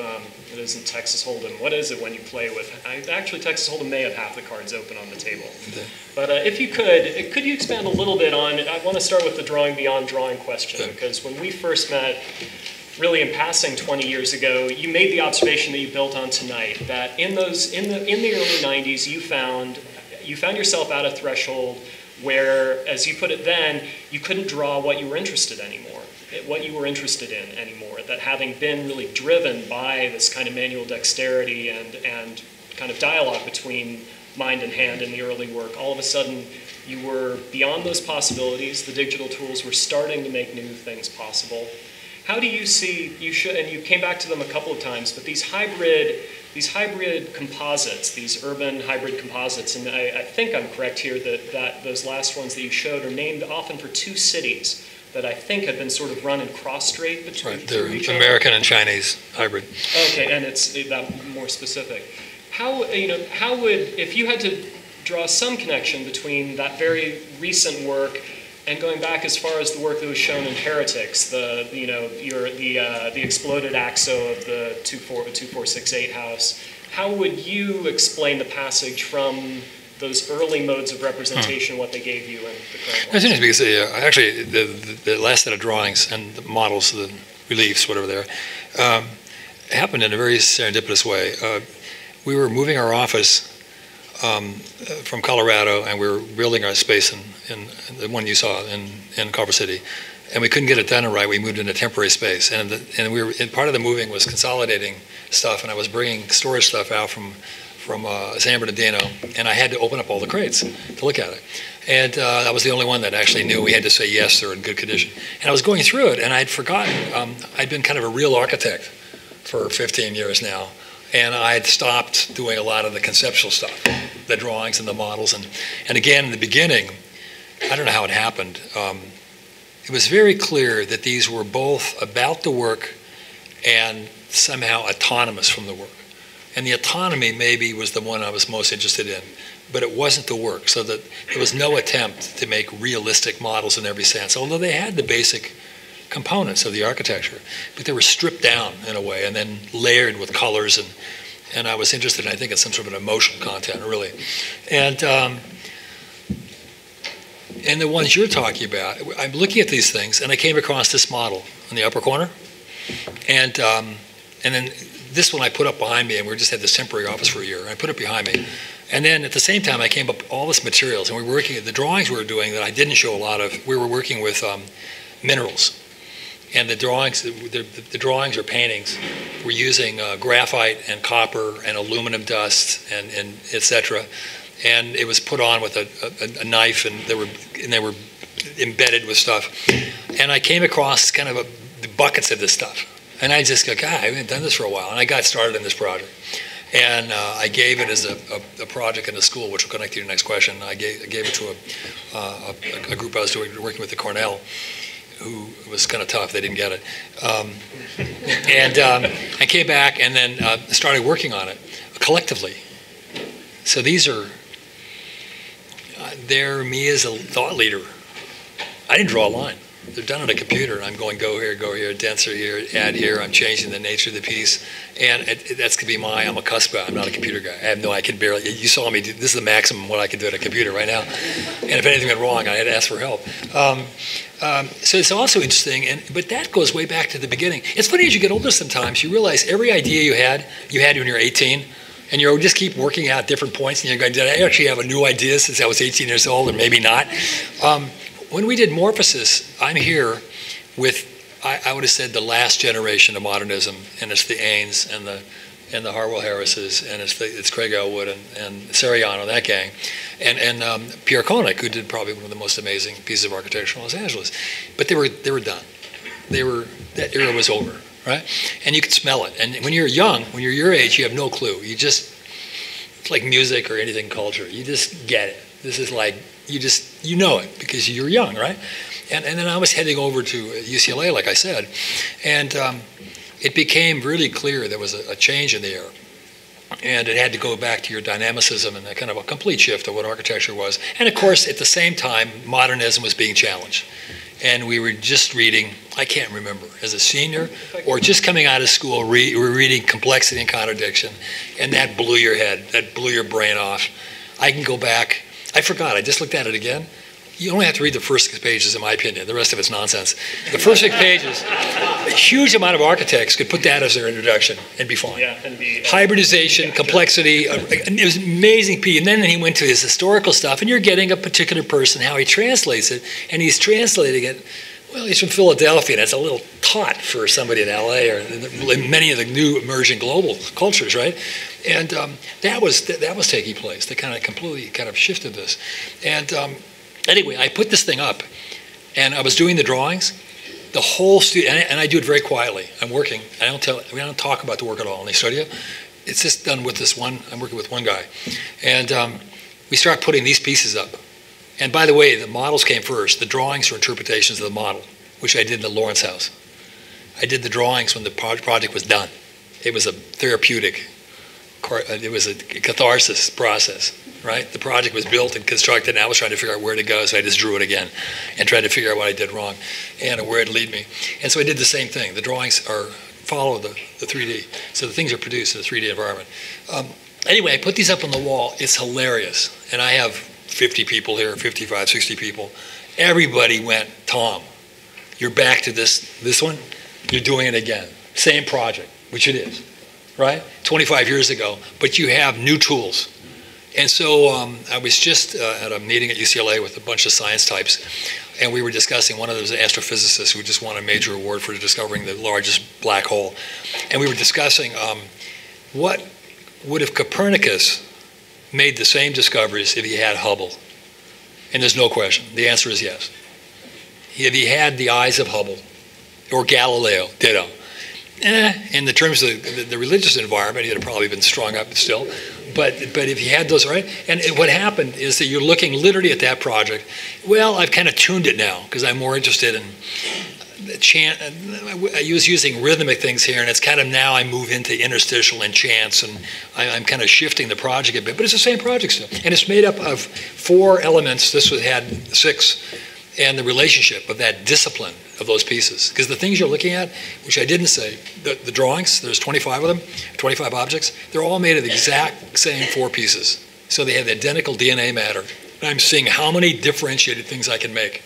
it isn't Texas Hold'em. What is it when you play with, actually Texas Hold'em may have half the cards open on the table. But if you could you expand a little bit on, I want to start with the drawing beyond drawing question, because when we first met, really in passing 20 years ago, you made the observation that you built on tonight, that in the early 90s, you found yourself at a threshold where, as you put it then, you couldn't draw what you were interested in anymore, that having been really driven by this kind of manual dexterity and kind of dialogue between mind and hand in the early work, all of a sudden you were beyond those possibilities. The digital tools were starting to make new things possible. How do you see, and you came back to them a couple of times, but these hybrid composites, these urban hybrid composites, and I think I'm correct here that those last ones that you showed are named often for two cities that I think have been sort of run in cross-strait between they're each American other. And Chinese hybrid. Okay, and it's that more specific. How would, if you had to draw some connection between that very recent work and going back as far as the work that was shown in Heretics, the exploded axo of the 2468 house, how would you explain the passage from those early modes of representation, what they gave you, and the current ones? It's interesting because actually the last set of drawings and the models, the reliefs, whatever they are, happened in a very serendipitous way. We were moving our office from Colorado, and we were building our space in the one you saw in Culver City, and we couldn't get it done right. We moved into temporary space, and part of the moving was consolidating stuff, and I was bringing storage stuff out from San Bernardino, and I had to open up all the crates to look at it. And I was the only one that actually knew we had to say yes, they're in good condition. And I was going through it, and I'd forgotten, I'd been kind of a real architect for 15 years now, and I'd stopped doing a lot of the conceptual stuff, the drawings and the models. And again, in the beginning, I don't know how it happened, it was very clear that these were both about the work and somehow autonomous from the work. And the autonomy maybe was the one I was most interested in, but it wasn't the work, so that there was no attempt to make realistic models in every sense, although they had the basic components of the architecture, but they were stripped down in a way and then layered with colors, and I was interested in, I think, in some sort of an emotional content, really. And the ones you're talking about, I'm looking at these things, and I came across this model in the upper corner, and then this one I put up behind me, and we just had this temporary office for a year, and I put it behind me. And then at the same time, I came up with all this materials, and we were working at the drawings we were doing that I didn't show a lot of. We were working with minerals, and the drawings or paintings were using graphite and copper and aluminum dust and et cetera. And it was put on with a knife, and they were embedded with stuff. And I came across kind of buckets of this stuff. And I just go, God, I haven't done this for a while. And I got started in this project. And I gave it as a project in the school, which will connect to your next question. I gave it to a group I was working with at Cornell, who was kind of tough. They didn't get it. And I came back and then started working on it collectively. So they're me as a thought leader. I didn't draw a line. they're done on a computer, and I'm going go here, denser here, add here. I'm changing the nature of the piece, and that's gonna be I'm a cusp guy. I'm not a computer guy. I can barely. You saw me. This is the maximum what I can do at a computer right now. And if anything went wrong, I had to ask for help. So it's also interesting, but that goes way back to the beginning. It's funny as you get older. Sometimes you realize every idea you had when you were 18. And you just keep working out different points, and you're going, did I actually have a new idea since I was 18 years old, or maybe not? When we did Morphosis, I'm here with, I would have said, the last generation of modernism, and it's the Ains and the Harwell Harrises, and it's Craig Elwood and Sariano, that gang, and Pierre Koenig, who did probably one of the most amazing pieces of architecture in Los Angeles. But they were done. That era was over. Right? And you can smell it. And when you're young, when you're your age, you have no clue. It's like music or anything culture. You just get it. This is like, you know it because you're young, right? And then I was heading over to UCLA, like I said, and it became really clear there was a change in the air. And it had to go back to your dynamicism and a kind of a complete shift of what architecture was. And of course, at the same time, modernism was being challenged. And we were just reading, I can't remember, as a senior or just coming out of school, we were reading Complexity and Contradiction, and that blew your head, that blew your brain off. I can go back, I forgot, I just looked at it again. You only have to read the first 6 pages, in my opinion. The rest of it's nonsense. The first 6 pages, a huge amount of architects could put that as their introduction and be fine. Yeah, and hybridization, complexity, it was an amazing piece. And then he went to his historical stuff, and you're getting a particular person, how he translates it, and he's translating it. Well, he's from Philadelphia, and it's a little taut for somebody in LA or in many of the new emerging global cultures, right? And that was taking place. That kind of completely shifted this. And anyway, I put this thing up, and I was doing the drawings. The whole studio, and I do it very quietly. I'm working. We don't talk about the work at all in the studio. It's just done with this one. I'm working with one guy, and we start putting these pieces up. And by the way, the models came first. The drawings are interpretations of the model, which I did in the Lawrence house. I did the drawings when the project was done. It was a therapeutic. It was a catharsis process. Right? The project was built and constructed, and I was trying to figure out where to go, so I just drew it again and tried to figure out what I did wrong and where it'd lead me. And so I did the same thing. The drawings follow the 3D, so the things are produced in a 3D environment. Anyway, I put these up on the wall. It's hilarious. And I have 50 people here, 55, 60 people. Everybody went, Tom, you're back to this one? You're doing it again. Same project, which it is, right? 25 years ago, but you have new tools. And so I was just at a meeting at UCLA with a bunch of science types, and we were discussing, one of them was an astrophysicist who just won a major award for discovering the largest black hole. And we were discussing what would have Copernicus made the same discoveries if he had Hubble? And there's no question. The answer is yes. If he had the eyes of Hubble, or Galileo, ditto. In the terms of the religious environment, he'd have probably been strung up still. But if he had those, right? And what happened is that you're looking literally at that project. Well, I've kind of tuned it now because I'm more interested in chant. I was using rhythmic things here, and it's kind of now I move into interstitial and chants, and I'm kind of shifting the project a bit. But it's the same project still. And it's made up of 4 elements. This one had 6. And the relationship of that discipline of those pieces. Because the things you're looking at, which I didn't say, the drawings, there's 25 of them, 25 objects, they're all made of the exact same 4 pieces. So they have the identical DNA matter. And I'm seeing how many differentiated things I can make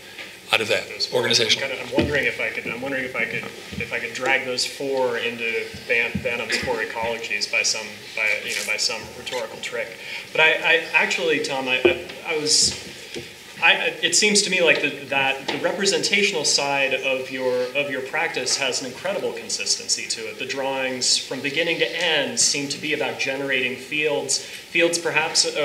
out of that organization. I'm wondering if I could drag those 4 into Banham's 4 ecologies by some rhetorical trick. But I actually, Tom, it seems to me like that the representational side of your practice has an incredible consistency to it. The drawings from beginning to end seem to be about generating fields perhaps of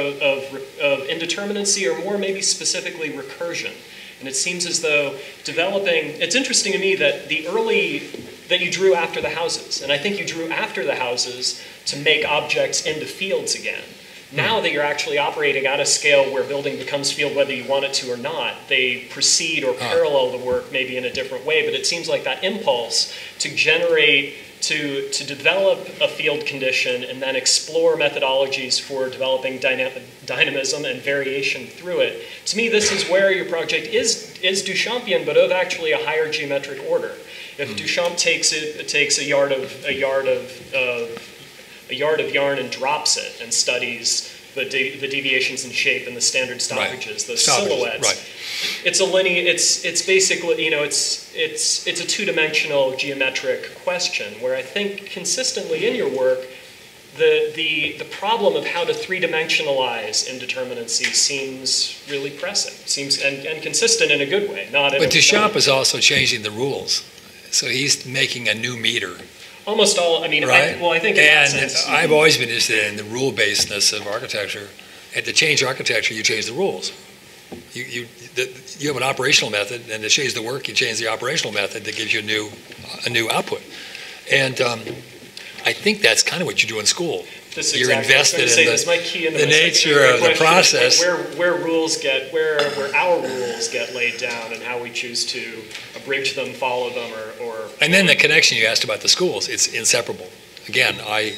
indeterminacy, or more maybe specifically recursion. And it seems as though it's interesting to me that that you drew after the houses, and I think you drew after the houses to make objects into fields again. Now that you're actually operating at a scale where building becomes field whether you want it to or not, they precede or parallel the work maybe in a different way, but it seems like that impulse to generate to develop a field condition and then explore methodologies for developing dynamism and variation through it. To me, this is where your project is Duchampian, but of actually a higher geometric order. If Duchamp takes a yard of yarn and drops it and studies the deviations in shape and the standard stoppages, those silhouettes. Right. It's a linear. It's basically, you know, it's a two-dimensional geometric question where I think consistently in your work, the problem of how to three-dimensionalize indeterminacy seems really pressing. Seems and consistent in a good way. But Duchamp is also changing the rules, so he's making a new meter. Almost all, I mean, right? I think in that sense, I've always been interested in the rule-basedness of architecture. And to change architecture, you change the rules. You have an operational method, and to change the work, you change the operational method that gives you a new output. And I think that's kind of what you do in school. You're invested in the nature of the process. Where our rules get laid down and how we choose to abridge them, follow them, or and then the connection you asked about the schools, it's inseparable. Again, I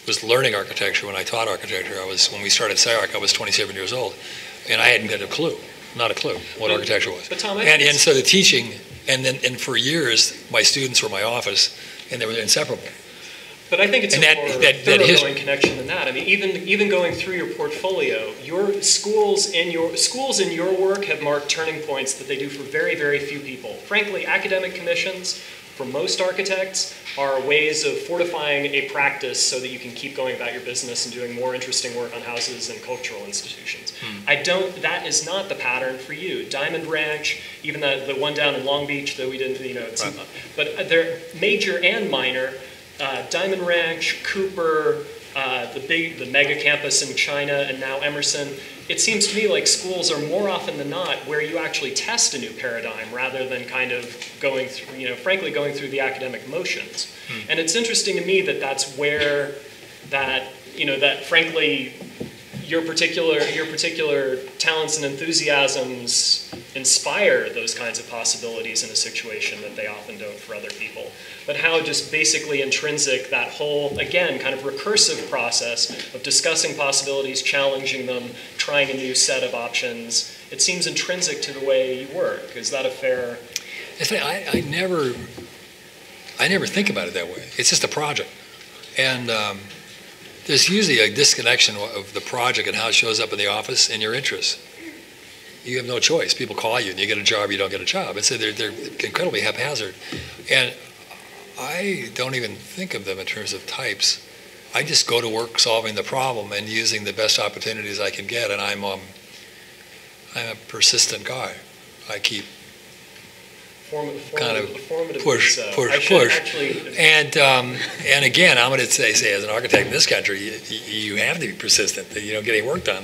was learning architecture when I taught architecture. When we started SARC, I was 27 years old, and I hadn't got a clue, not a clue, what architecture was. But Tom, and so the teaching, and for years, my students were my office, and they were inseparable. But I think it's a more thoroughgoing connection than that. I mean, even going through your portfolio, your schools in your work have marked turning points that they do for very, very few people. Frankly, academic commissions, for most architects, are ways of fortifying a practice so that you can keep going about your business and doing more interesting work on houses and cultural institutions. That is not the pattern for you. Diamond Ranch, even the one down in Long Beach that we didn't, you know, but they're major and minor. Diamond Ranch, Cooper, the mega campus in China, and now Emerson. It seems to me like schools are more often than not where you actually test a new paradigm rather than kind of going through, you know, frankly, going through the academic motions. And it's interesting to me that that's where that frankly, your particular talents and enthusiasms inspire those kinds of possibilities in a situation that they often don't for other people. But how just basically intrinsic that whole, again, kind of recursive process of discussing possibilities, challenging them, trying a new set of options, it seems intrinsic to the way you work. Is that a fair... I never think about it that way. It's just a project. And there's usually a disconnection of the project and how it shows up in the office and your interests. You have no choice. People call you and you get a job, you don't get a job. And so they're incredibly haphazard. And I don't even think of them in terms of types. I just go to work solving the problem and using the best opportunities I can get. And I'm a persistent guy. I keep kind of push. And again, I'm going to say as an architect in this country, you have to be persistent. You know, getting work done.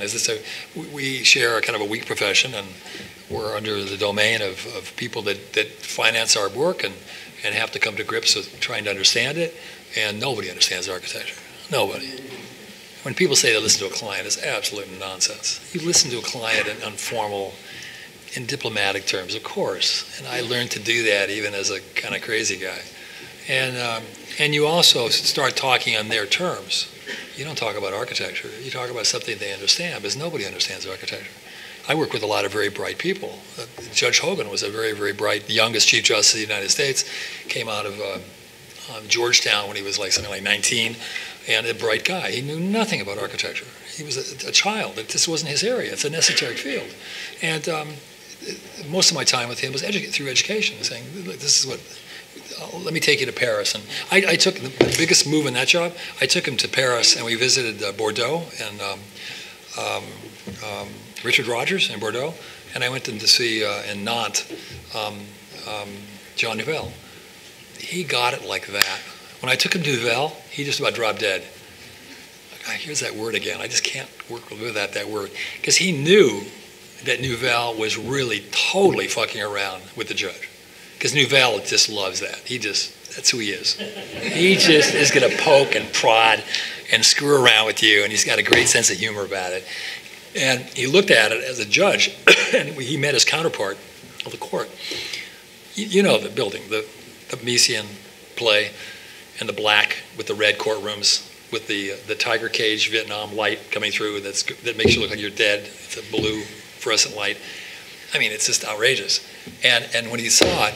We share a kind of a weak profession, and we're under the domain of people that finance our work and have to come to grips with trying to understand it. And nobody understands architecture. Nobody. When people say they listen to a client, it's absolute nonsense. You listen to a client in formal, in diplomatic terms, of course. And I learned to do that even as a kind of crazy guy. And you also start talking on their terms. You don't talk about architecture. You talk about something they understand, because nobody understands architecture. I work with a lot of very bright people. Judge Hogan was a very, very bright, the youngest Chief Justice of the United States, came out of Georgetown when he was like something like 19, and a bright guy. He knew nothing about architecture. He was a child. This wasn't his area. It's an esoteric field. And most of my time with him was through education, saying, this is what, let me take you to Paris. And I took the biggest move in that job. I took him to Paris, and we visited Bordeaux and Richard Rogers in Bordeaux, and I went to see in Nantes Jean Nouvel. He got it like that. When I took him to Nouvel, he just about dropped dead. Here's that word again. I just can't work with that word. Because he knew that Nouvel was really totally fucking around with the judge. Because Nouvel just loves that. That's who he is. He just is going to poke and prod and screw around with you, and he's got a great sense of humor about it. And he looked at it as a judge, and he met his counterpart of the court. You know the building, the Messian play. and the black with the red courtrooms, with the tiger cage Vietnam light coming through that makes you look like you're dead. It's a blue fluorescent light. I mean, it's just outrageous. And when he saw it,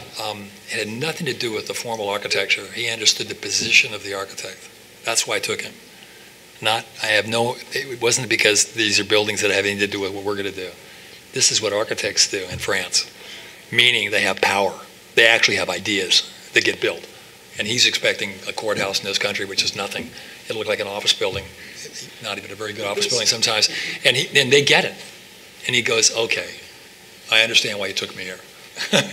it had nothing to do with the formal architecture. He understood the position of the architect. That's why I took him. It wasn't because these are buildings that have anything to do with what we're going to do. This is what architects do in France, meaning they have power. They actually have ideas that get built. And he's expecting a courthouse in this country, which is nothing. It'll look like an office building, not even a very good office building sometimes. And they get it. And he goes, okay, I understand why you took me here.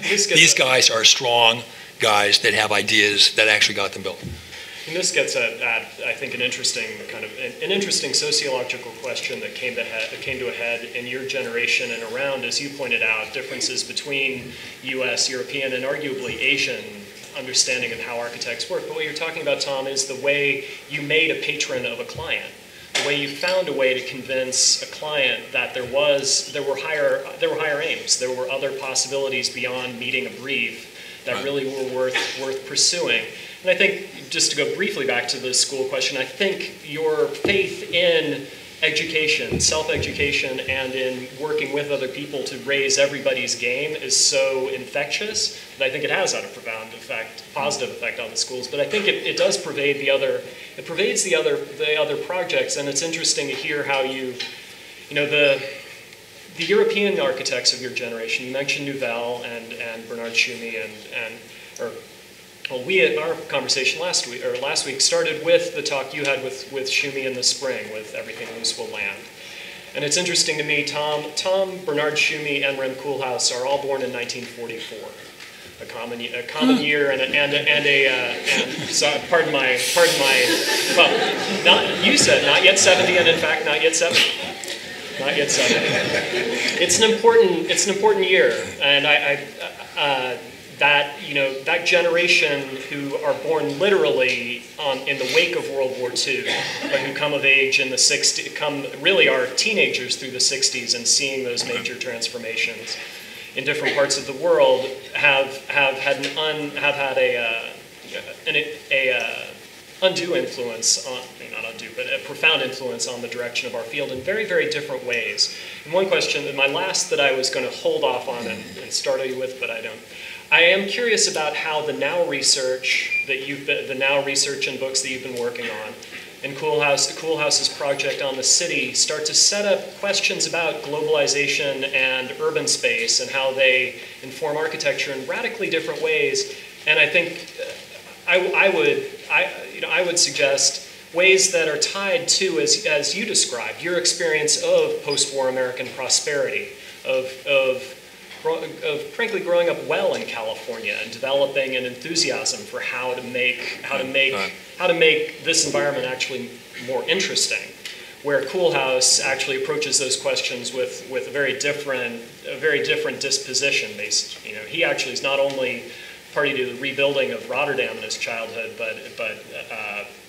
These guys are strong guys that have ideas that actually got them built. And this gets at I think, an interesting sociological question that came to a head in your generation and around, as you pointed out, differences between U.S., European, and arguably Asian understanding of how architects work. But what you're talking about, Thom, is the way you made a patron of a client. The way you found a way to convince a client that there were higher aims, there were other possibilities beyond meeting a brief that really were worth pursuing. And I think, just to go briefly back to the school question, I think your faith in education, self-education, and in working with other people to raise everybody's game is so infectious that I think it has had a profound effect, positive effect on the schools. But I think it does pervade it pervades the other projects, and it's interesting to hear how the European architects of your generation, you mentioned Nouvel and Bernard Tschumi our conversation last week started with the talk you had with Tschumi in the spring with Everything Loose Will Land. And it's interesting to me, Thom, Bernard Tschumi, and Rem Koolhaas are all born in 1944. A common year pardon my well, you said not yet 70, and in fact not yet 70. Not yet 70. It's an important year, and that generation who are born literally in the wake of World War II, but who come of age in the 60s, really are teenagers through the 60s and seeing those major transformations in different parts of the world have had a undue influence on, not undue, but a profound influence on the direction of our field in very, very different ways. And one question, my last that I was going to hold off on and start you with, but I don't. I am curious about how the now research and books that you've been working on, and Koolhaas's project on the city start to set up questions about globalization and urban space and how they inform architecture in radically different ways. And I think I would suggest ways that are tied to, as you described, your experience of post-war American prosperity, of frankly growing up well in California and developing an enthusiasm for how to make this environment actually more interesting, where Koolhaas actually approaches those questions with a very different disposition. He actually is not only party to the rebuilding of Rotterdam in his childhood, but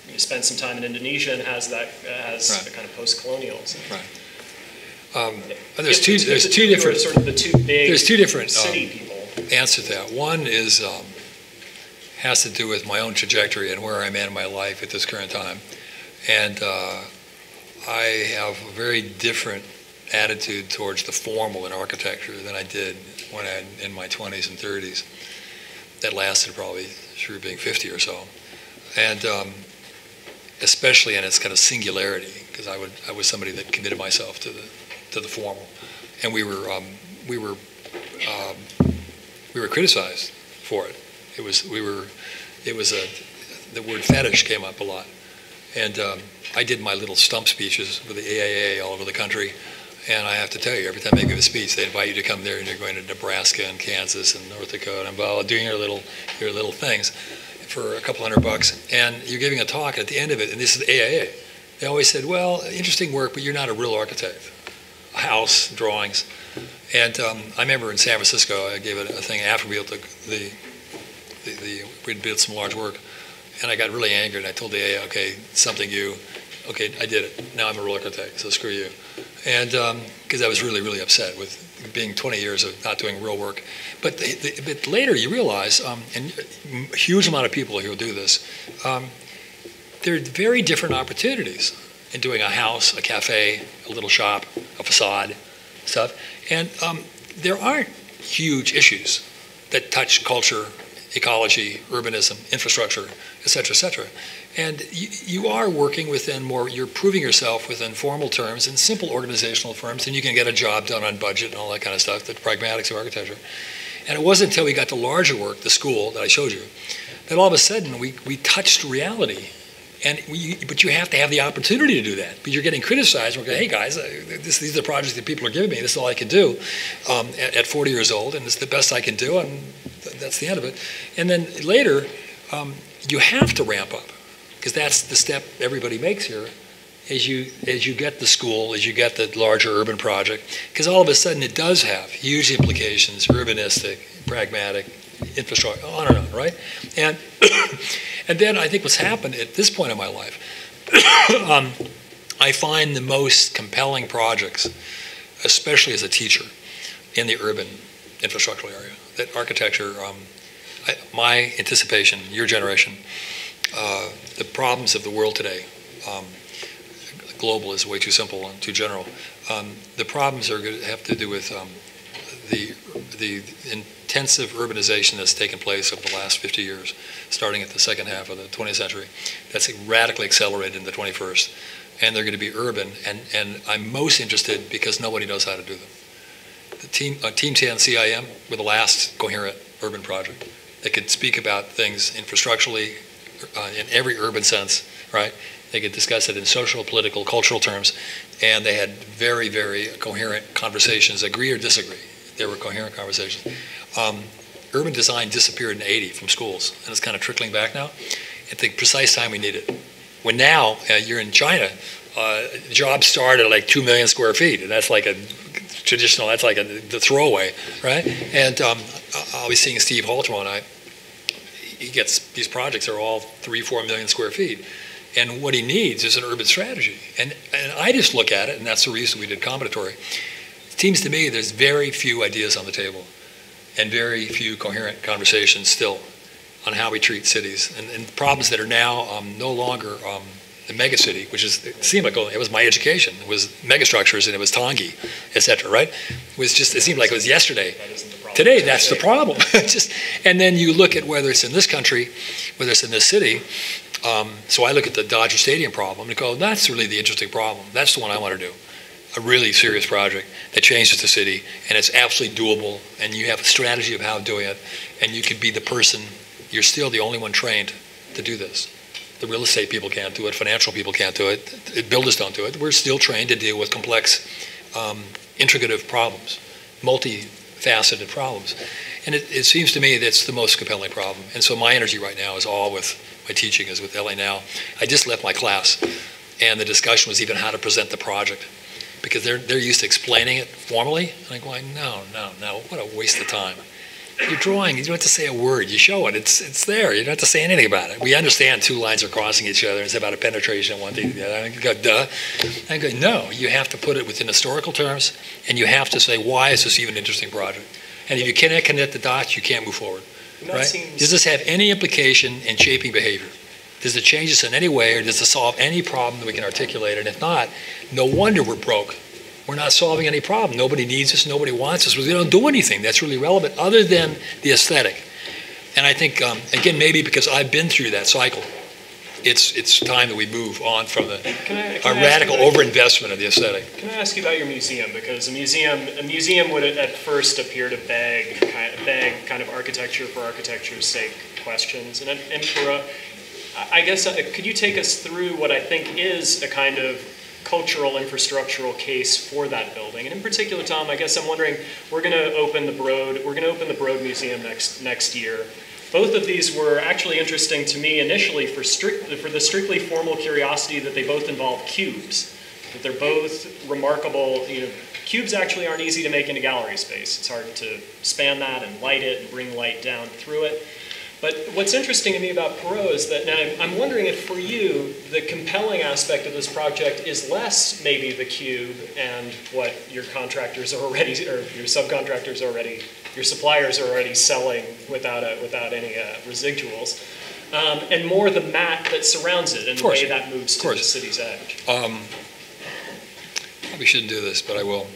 he spent some time in Indonesia and has right. a kind of post-colonialism. Right. There's two different city people. Answers to that. One has to do with my own trajectory and where I'm at in my life at this current time, and I have a very different attitude towards the formal in architecture than I did when in my 20s and 30s. That lasted probably through being 50 or so, and especially in its kind of singularity, because I was somebody that committed myself to the formal, and we were criticized for it. The word fetish came up a lot, and I did my little stump speeches with the AIA all over the country, and I have to tell you, every time they give a speech, they invite you to come there, and you're going to Nebraska and Kansas and North Dakota and doing your little things for a couple $100, and you're giving a talk at the end of it, and this is the AIA. They always said, well, interesting work, but you're not a real architect. House drawings. And I remember in San Francisco, I gave a thing after we built we'd built some large work, and I got really angry, and I told the AA, okay, I did it. Now I'm a real architect, so screw you. And because I was really, really upset with being 20 years of not doing real work. But but later you realize, and a huge amount of people who will do this, there are very different opportunities in doing a house, a cafe, a little shop, a facade, stuff. And there aren't huge issues that touch culture, ecology, urbanism, infrastructure, et cetera, et cetera. And you are working within you're proving yourself within formal terms in simple organizational firms, and you can get a job done on budget and all that kind of stuff, the pragmatics of architecture. And it wasn't until we got to larger work, the school that I showed you, that all of a sudden we touched reality. But you have to have the opportunity to do that. But you're getting criticized. We're going, hey guys, these are the projects that people are giving me. This is all I can do at 40 years old, and it's the best I can do, and that's the end of it. And then later, you have to ramp up, because that's the step everybody makes here, as you get the school, as you get the larger urban project, because all of a sudden it does have huge implications, urbanistic, pragmatic, infrastructure, on and on, right? And and then I think what's happened at this point in my life, I find the most compelling projects, especially as a teacher, in the urban infrastructural area. That architecture, my anticipation, your generation, the problems of the world today, global is way too simple and too general. The problems are going to have to do with the intensive urbanization that's taken place over the last 50 years, starting at the second half of the 20th century. That's radically accelerated in the 21st. And they're going to be urban, and I'm most interested because nobody knows how to do them. The Team 10 CIM were the last coherent urban project. They could speak about things infrastructurally in every urban sense, right? They could discuss it in social, political, cultural terms, and they had very, very coherent conversations, agree or disagree. There were coherent conversations. Urban design disappeared in '80 from schools, and it's kind of trickling back now at the precise time we need it. When now you're in China, jobs start at like 2 million square feet, and that's like a traditional, that's like the throwaway, right? And I'll be seeing Steve Hall tomorrow night. He gets these projects are all 3-4 million square feet. And what he needs is an urban strategy. And I just look at it, and that's the reason we did combinatory. It seems to me there's very few ideas on the table and very few coherent conversations still on how we treat cities and problems that are now no longer the megacity, which is, it seemed like it was my education. It was megastructures and it was Tangi, et cetera, right? It was just, it seemed like it was yesterday. That isn't the problem. Today, that's the problem. And then you look at whether it's in this country, whether it's in this city. So I look at the Dodger Stadium problem and go, that's really the interesting problem. That's the one I want to do. A really serious project that changes the city, and it's absolutely doable, and you have a strategy of how doing it, and you could be the person, you're still the only one trained to do this. The real estate people can't do it, financial people can't do it, builders don't do it. We're still trained to deal with complex, integrative problems, multifaceted problems. And it seems to me that's the most compelling problem. And so my energy right now is all with my teaching, is with LA Now. I just left my class, and the discussion was even how to present the project, because they're used to explaining it formally. And I'm going, no, what a waste of time. You're drawing, you don't have to say a word, you show it, it's there, you don't have to say anything about it. We understand two lines are crossing each other, it's about a penetration, one thing, the other. I go, duh. I go, no, you have to put it within historical terms, and you have to say, why is this even an interesting project? And if you cannot connect the dots, you can't move forward. Right? Does this have any implication in shaping behavior? Does it change us in any way, or does it solve any problem that we can articulate? And if not, no wonder we're broke. We're not solving any problem. Nobody needs us, nobody wants us. We don't do anything that's really relevant other than the aesthetic. And I think, again, maybe because I've been through that cycle, it's time that we move on from our radical overinvestment of the aesthetic. Can I ask you about your museum? Because a museum would at first appear to beg kind of architecture for architecture's sake questions. And I guess, could you take us through what I think is a kind of cultural infrastructural case for that building? And in particular, Thom, I guess I'm wondering, we're going to open the Broad Museum next year. Both of these were actually interesting to me initially for the strictly formal curiosity that they both involve cubes. That they're both remarkable. Cubes actually aren't easy to make into gallery space. It's hard to span that and light it and bring light down through it. But what's interesting to me about Perot is that, now I'm wondering if for you, the compelling aspect of this project is less maybe the cube and what your contractors are already, or your subcontractors already, your suppliers are already selling without any residuals, and more the mat that surrounds it and the way that moves to the city's edge. Probably shouldn't do this, but I will.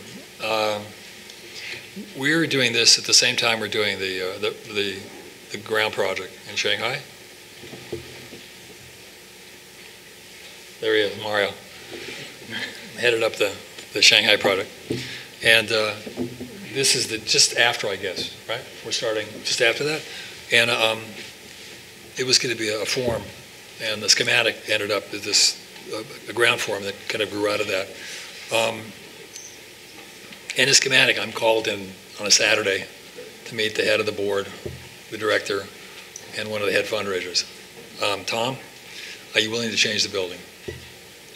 We're doing this at the same time we're doing the ground project in Shanghai. There he is, Mario. Headed up the Shanghai project. And this is just after, I guess, right? We're starting just after that. And it was going to be a form, and the schematic ended up as this a ground form that kind of grew out of that. And the schematic, I'm called in on a Saturday to meet the head of the board, the director, and one of the head fundraisers. Tom, are you willing to change the building?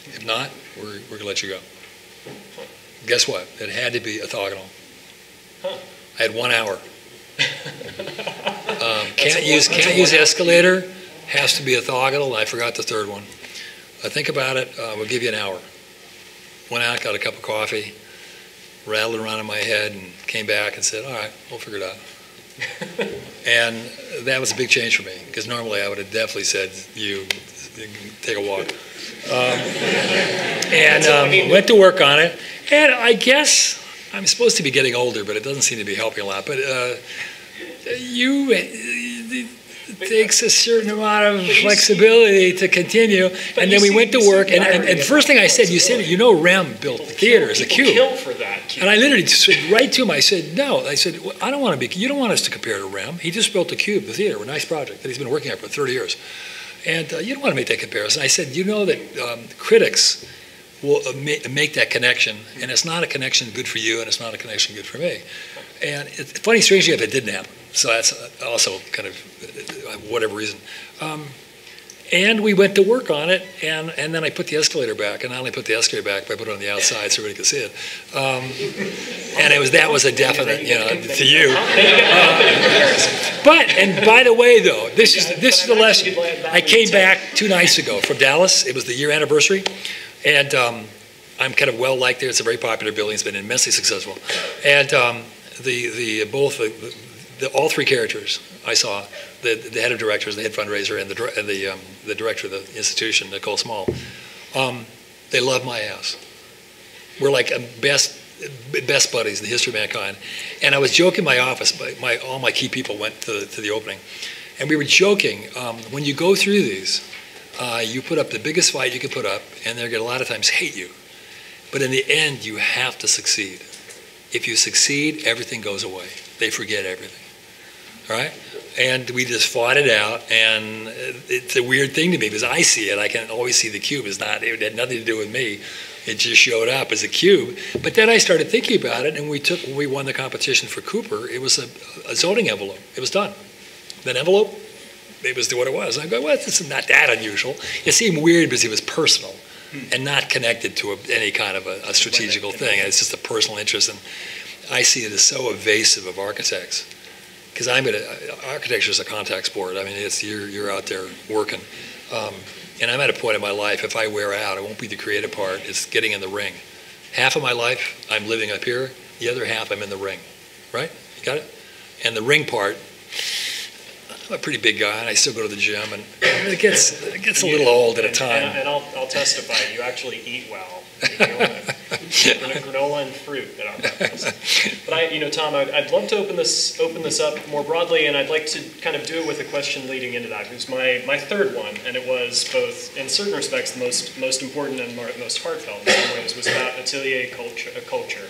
If not, we're going to let you go. Guess what? It had to be orthogonal. I had 1 hour. Can't use escalator. Has to be orthogonal. I forgot the third one. Think about it. We'll give you an hour. Went out, got a cup of coffee, rattled around in my head, and came back and said, all right, we'll figure it out. And that was a big change for me, because normally I would have definitely said, you take a walk. Went to work on it. And I guess I'm supposed to be getting older, but it doesn't seem to be helping a lot. But it takes a certain amount of flexibility to continue. And then we went to work, and the first thing I said, you know Rem built the theater as a cube. Kill for that cube. And I literally just said right to him, I said, no. I said, well, I don't want to be, you don't want us to compare to Rem. He just built the cube, the theater, a nice project that he's been working on for 30 years. And you don't want to make that comparison. I said, you know that critics will make that connection, and it's not a connection good for you, and it's not a connection good for me. And it's funny, strangely, if it didn't happen. So that's also kind of whatever reason. And we went to work on it, and then I put the escalator back, and I only put the escalator back, but I put it on the outside so everybody could see it. And that was a definite, to you. And by the way, though, this is the lesson. I came back 2 nights ago from Dallas. It was the year anniversary, and I'm kind of well liked there. It's a very popular building. It's been immensely successful, and all 3 characters I saw, the head of directors, the head fundraiser, and the director of the institution, Nicole Small, they love my ass. We're like best buddies in the history of mankind. And I was joking in my office, all my key people went to the opening, and we were joking, when you go through these, you put up the biggest fight you can put up, and they're going to a lot of times hate you. But in the end, you have to succeed. If you succeed, everything goes away. They forget everything. All right? And we just fought it out, and it's a weird thing to me because I see it. I can always see the cube. It had nothing to do with me. It just showed up as a cube. But then I started thinking about it, and when we won the competition for Cooper, it was a zoning envelope. It was done. That envelope, it was what it was. I go, well, this is not that unusual. It seemed weird because it was personal and not connected to any kind of a strategical thing. It's just a personal interest, and I see it as so evasive of architects. Because architecture is a contact sport. I mean, you're out there working. And I'm at a point in my life, if I wear out, it won't be the creative part, it's getting in the ring. Half of my life, I'm living up here. The other half, I'm in the ring, right? You got it? And the ring part, I'm a pretty big guy, and I still go to the gym, and it gets a little old at a time. And I'll testify, you actually eat well. Granola and fruit at our breakfast. But Tom, I'd love to open this up more broadly, and I'd like to kind of do it with a question leading into that. It was my third one, and it was both, in certain respects, the most important and most heartfelt in some ways, was about atelier culture.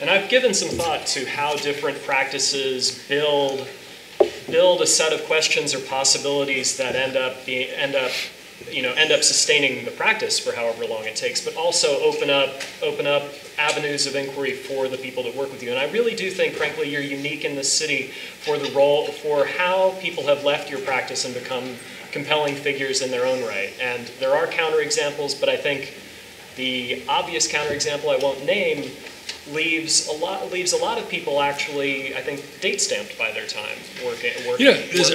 And I've given some thought to how different practices build a set of questions or possibilities that end up sustaining the practice for however long it takes, but also open up avenues of inquiry for the people that work with you. And I really do think, frankly, you're unique in this city for how people have left your practice and become compelling figures in their own right. And there are counterexamples, but I think the obvious counterexample I won't name leaves a lot of people actually, I think, date stamped by their time working. Yeah, there's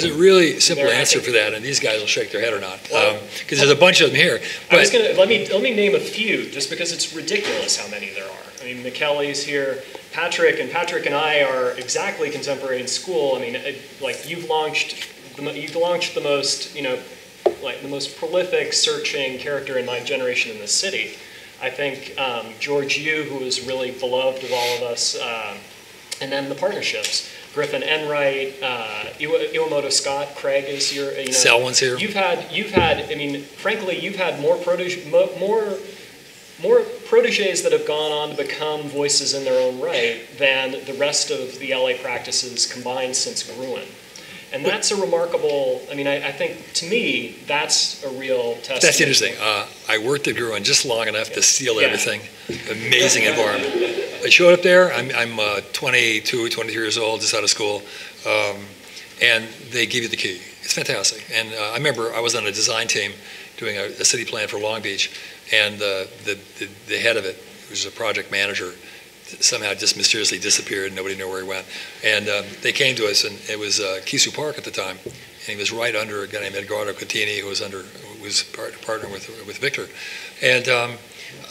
a really simple answer for that, and these guys will shake their head or not, because there's a bunch of them here. But let me name a few, just because it's ridiculous how many there are. I mean, McKelly's here, Patrick and I are exactly contemporary in school. I mean, like you've launched the most, like the most prolific searching character in my generation in this city. I think George Yu, who is really beloved of all of us, and then the partnerships. Griffin Enright, Iwamoto Scott, Craig is your. Selwyn's here. You've had. I mean, frankly, you've had more proteges that have gone on to become voices in their own right than the rest of the LA practices combined since Gruen. And that's a remarkable, I mean, I think, to me, that's a real testament. That's interesting. I worked at Gruen just long enough to steal everything. Amazing environment. I showed up there. I'm 22, 23 years old, just out of school. And they give you the key. It's fantastic. And I remember I was on a design team doing a city plan for Long Beach. And the head of it, who was a project manager, somehow just mysteriously disappeared and nobody knew where he went. And they came to us, and it was Kisu Park at the time, and he was right under a guy named Edgardo Coutinho, who was partner with Victor. And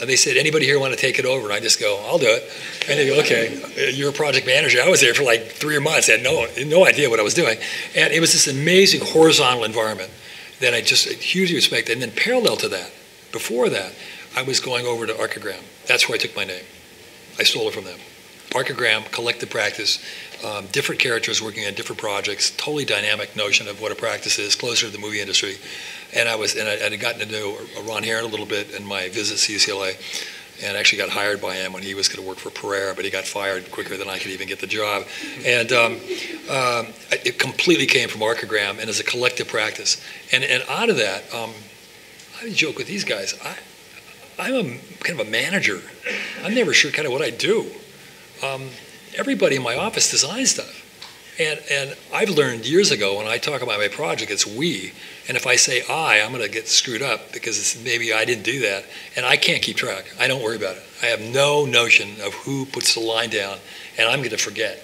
they said, anybody here want to take it over? And I just go, I'll do it. And they go, okay, you're a project manager. I was there for like 3 months. I had no idea what I was doing. And it was this amazing horizontal environment that I just hugely respected. And then parallel to that, before that, I was going over to Archigram. That's where I took my name. I stole it from them. Archigram, collective practice, different characters working on different projects, totally dynamic notion of what a practice is, closer to the movie industry. And I had gotten to know Ron Herron a little bit in my visits to UCLA, and actually got hired by him when he was going to work for Pereira, but he got fired quicker than I could even get the job. And it completely came from Archigram and as a collective practice. And out of that, I joke with these guys. I'm kind of a manager. I'm never sure kind of what I do. Everybody in my office designs stuff. And I've learned years ago when I talk about my project, it's we. And if I say I'm going to get screwed up because maybe I didn't do that. And I can't keep track. I don't worry about it. I have no notion of who puts the line down. And I'm going to forget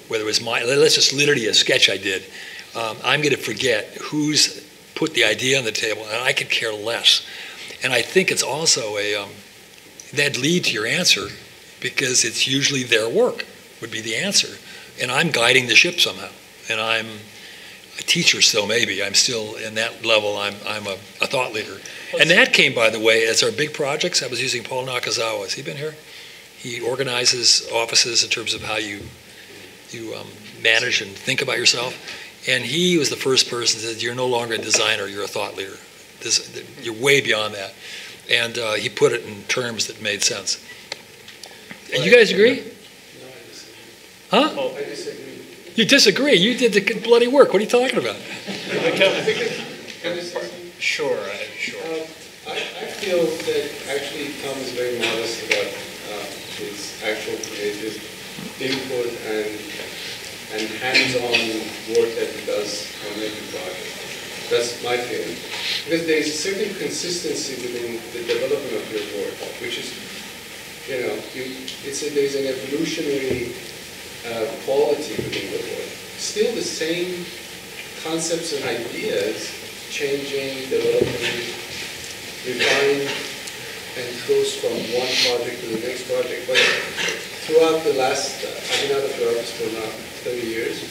whether it was let's just literally a sketch I did. I'm going to forget who's put the idea on the table. And I could care less. And I think it's also that lead to your answer, because it's usually their work would be the answer. And I'm guiding the ship somehow. And I'm a teacher still, maybe. I'm still in that level. I'm a thought leader. And that came, by the way, as our big projects. I was using Paul Nakazawa. Has he been here? He organizes offices in terms of how you manage and think about yourself. And he was the first person that said, you're no longer a designer, you're a thought leader. You're way beyond that. And he put it in terms that made sense. And you guys agree? No, I disagree. Huh? Oh, I disagree. You disagree? You did the bloody work. What are you talking about? Can I say something? Sure. I feel that actually Thom is very modest about his actual creative input and hands-on work that he does on every project. That's my feeling. Because there is a certain consistency within the development of your work, which is, there's an evolutionary quality within the work. Still the same concepts and ideas, changing, developing, refined, and goes from one project to the next project. But throughout the last, I've been out of the office for now 30 years,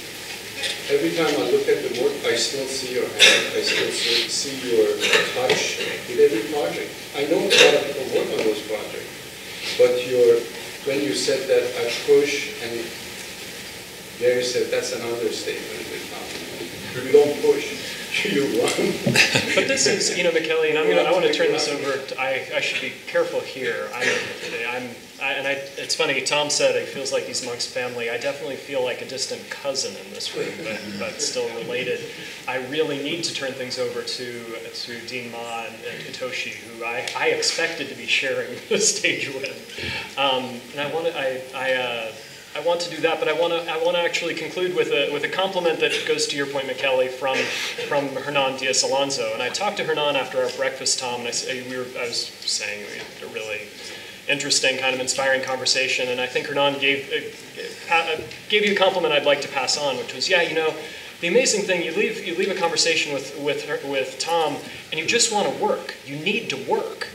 every time I look at the work, I still see your hand, I still see your touch with every project. I know a lot of people work on those projects, but when you said that I push, and Gary said that's an understatement with Thom. You don't push, you run. But this is, McKelly, and I want to turn this over. I should be careful here. It's funny. Thom said it feels like he's amongst family. I definitely feel like a distant cousin in this room, but still related. I really need to turn things over to Dean Ma and Hitoshi, who I expected to be sharing the stage with. And I want to do that, but I want to actually conclude with a compliment that goes to your point, McKelly, from Hernan Diaz Alonso. And I talked to Hernan after our breakfast, Thom, and I was saying we had a really interesting, kind of inspiring conversation. And I think Hernan gave you a compliment I'd like to pass on, which was, yeah, you know, the amazing thing, you leave a conversation with Thom, and you just want to work. You need to work.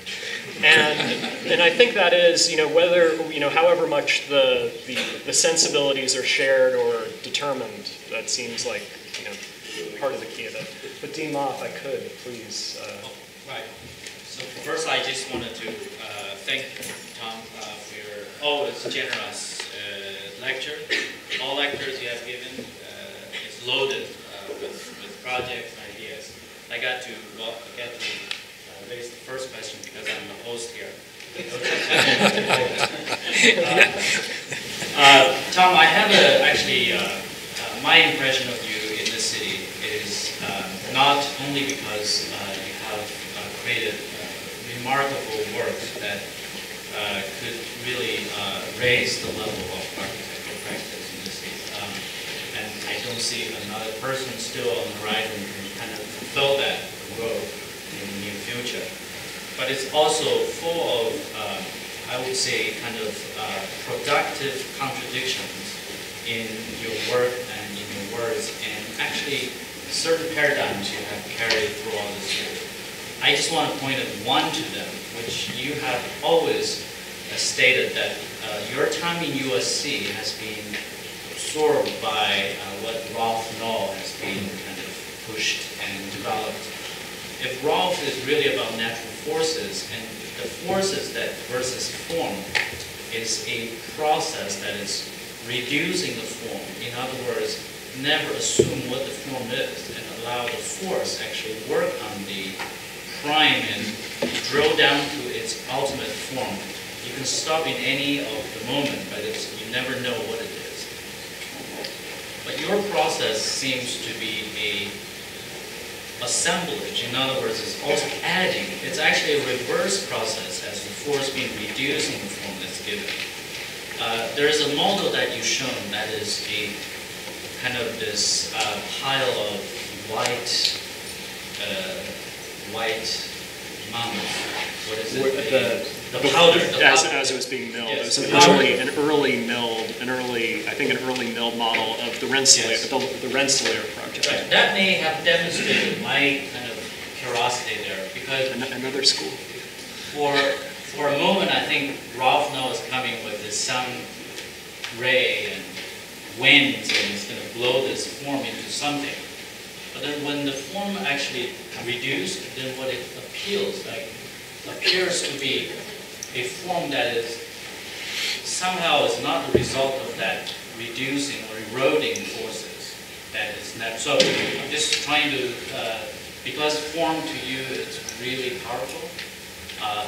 And I think that is, you know, whether, you know, however much the sensibilities are shared or determined, that seems like, you know, part of the key of it. But Dean Ma, if I could, please. Right. So first, I just wanted to thank Thom for your always generous lecture. All lectures you have given is loaded with projects and ideas. I got to raise the first question because I'm the host here. Thom, I have my impression of you in this city is not only because you have created remarkable work that could really raise the level of architectural practice in this city. And I don't see another person still on the horizon who kind of fulfill that role in the near future. But it's also full of, I would say, kind of productive contradictions in your work and in your words, and actually certain paradigms you have carried through all this year. I just want to point at one to them, which you have always stated that your time in USC has been absorbed by what Ralph Noll has been kind of pushed and developed. If Ralph is really about natural forces, and the forces that versus form is a process that is reducing the form. In other words, never assume what the form is and allow the force actually work on the prime and drill down to its ultimate form. You can stop in any of the moment, but you never know what it is. But your process seems to be a assemblage. In other words, it's also adding. It's actually a reverse process as the force being reduced in the form that's given. There is a model that you've shown that is a kind of this pile of white mammoth. What is it? The powder. As it was being milled. Yes, it was an early milled model of the Rensselaer, yes. the Rensselaer project. Right. That may have demonstrated my kind of curiosity there, because another school. For a moment, I think Ralph Noll is coming with this sun ray and winds, and it's going to blow this form into something. But then when the form actually reduced, then what it appears to be a form that is somehow is not the result of that reducing or eroding forces. That is not. So I'm just trying to, because form to you is really powerful.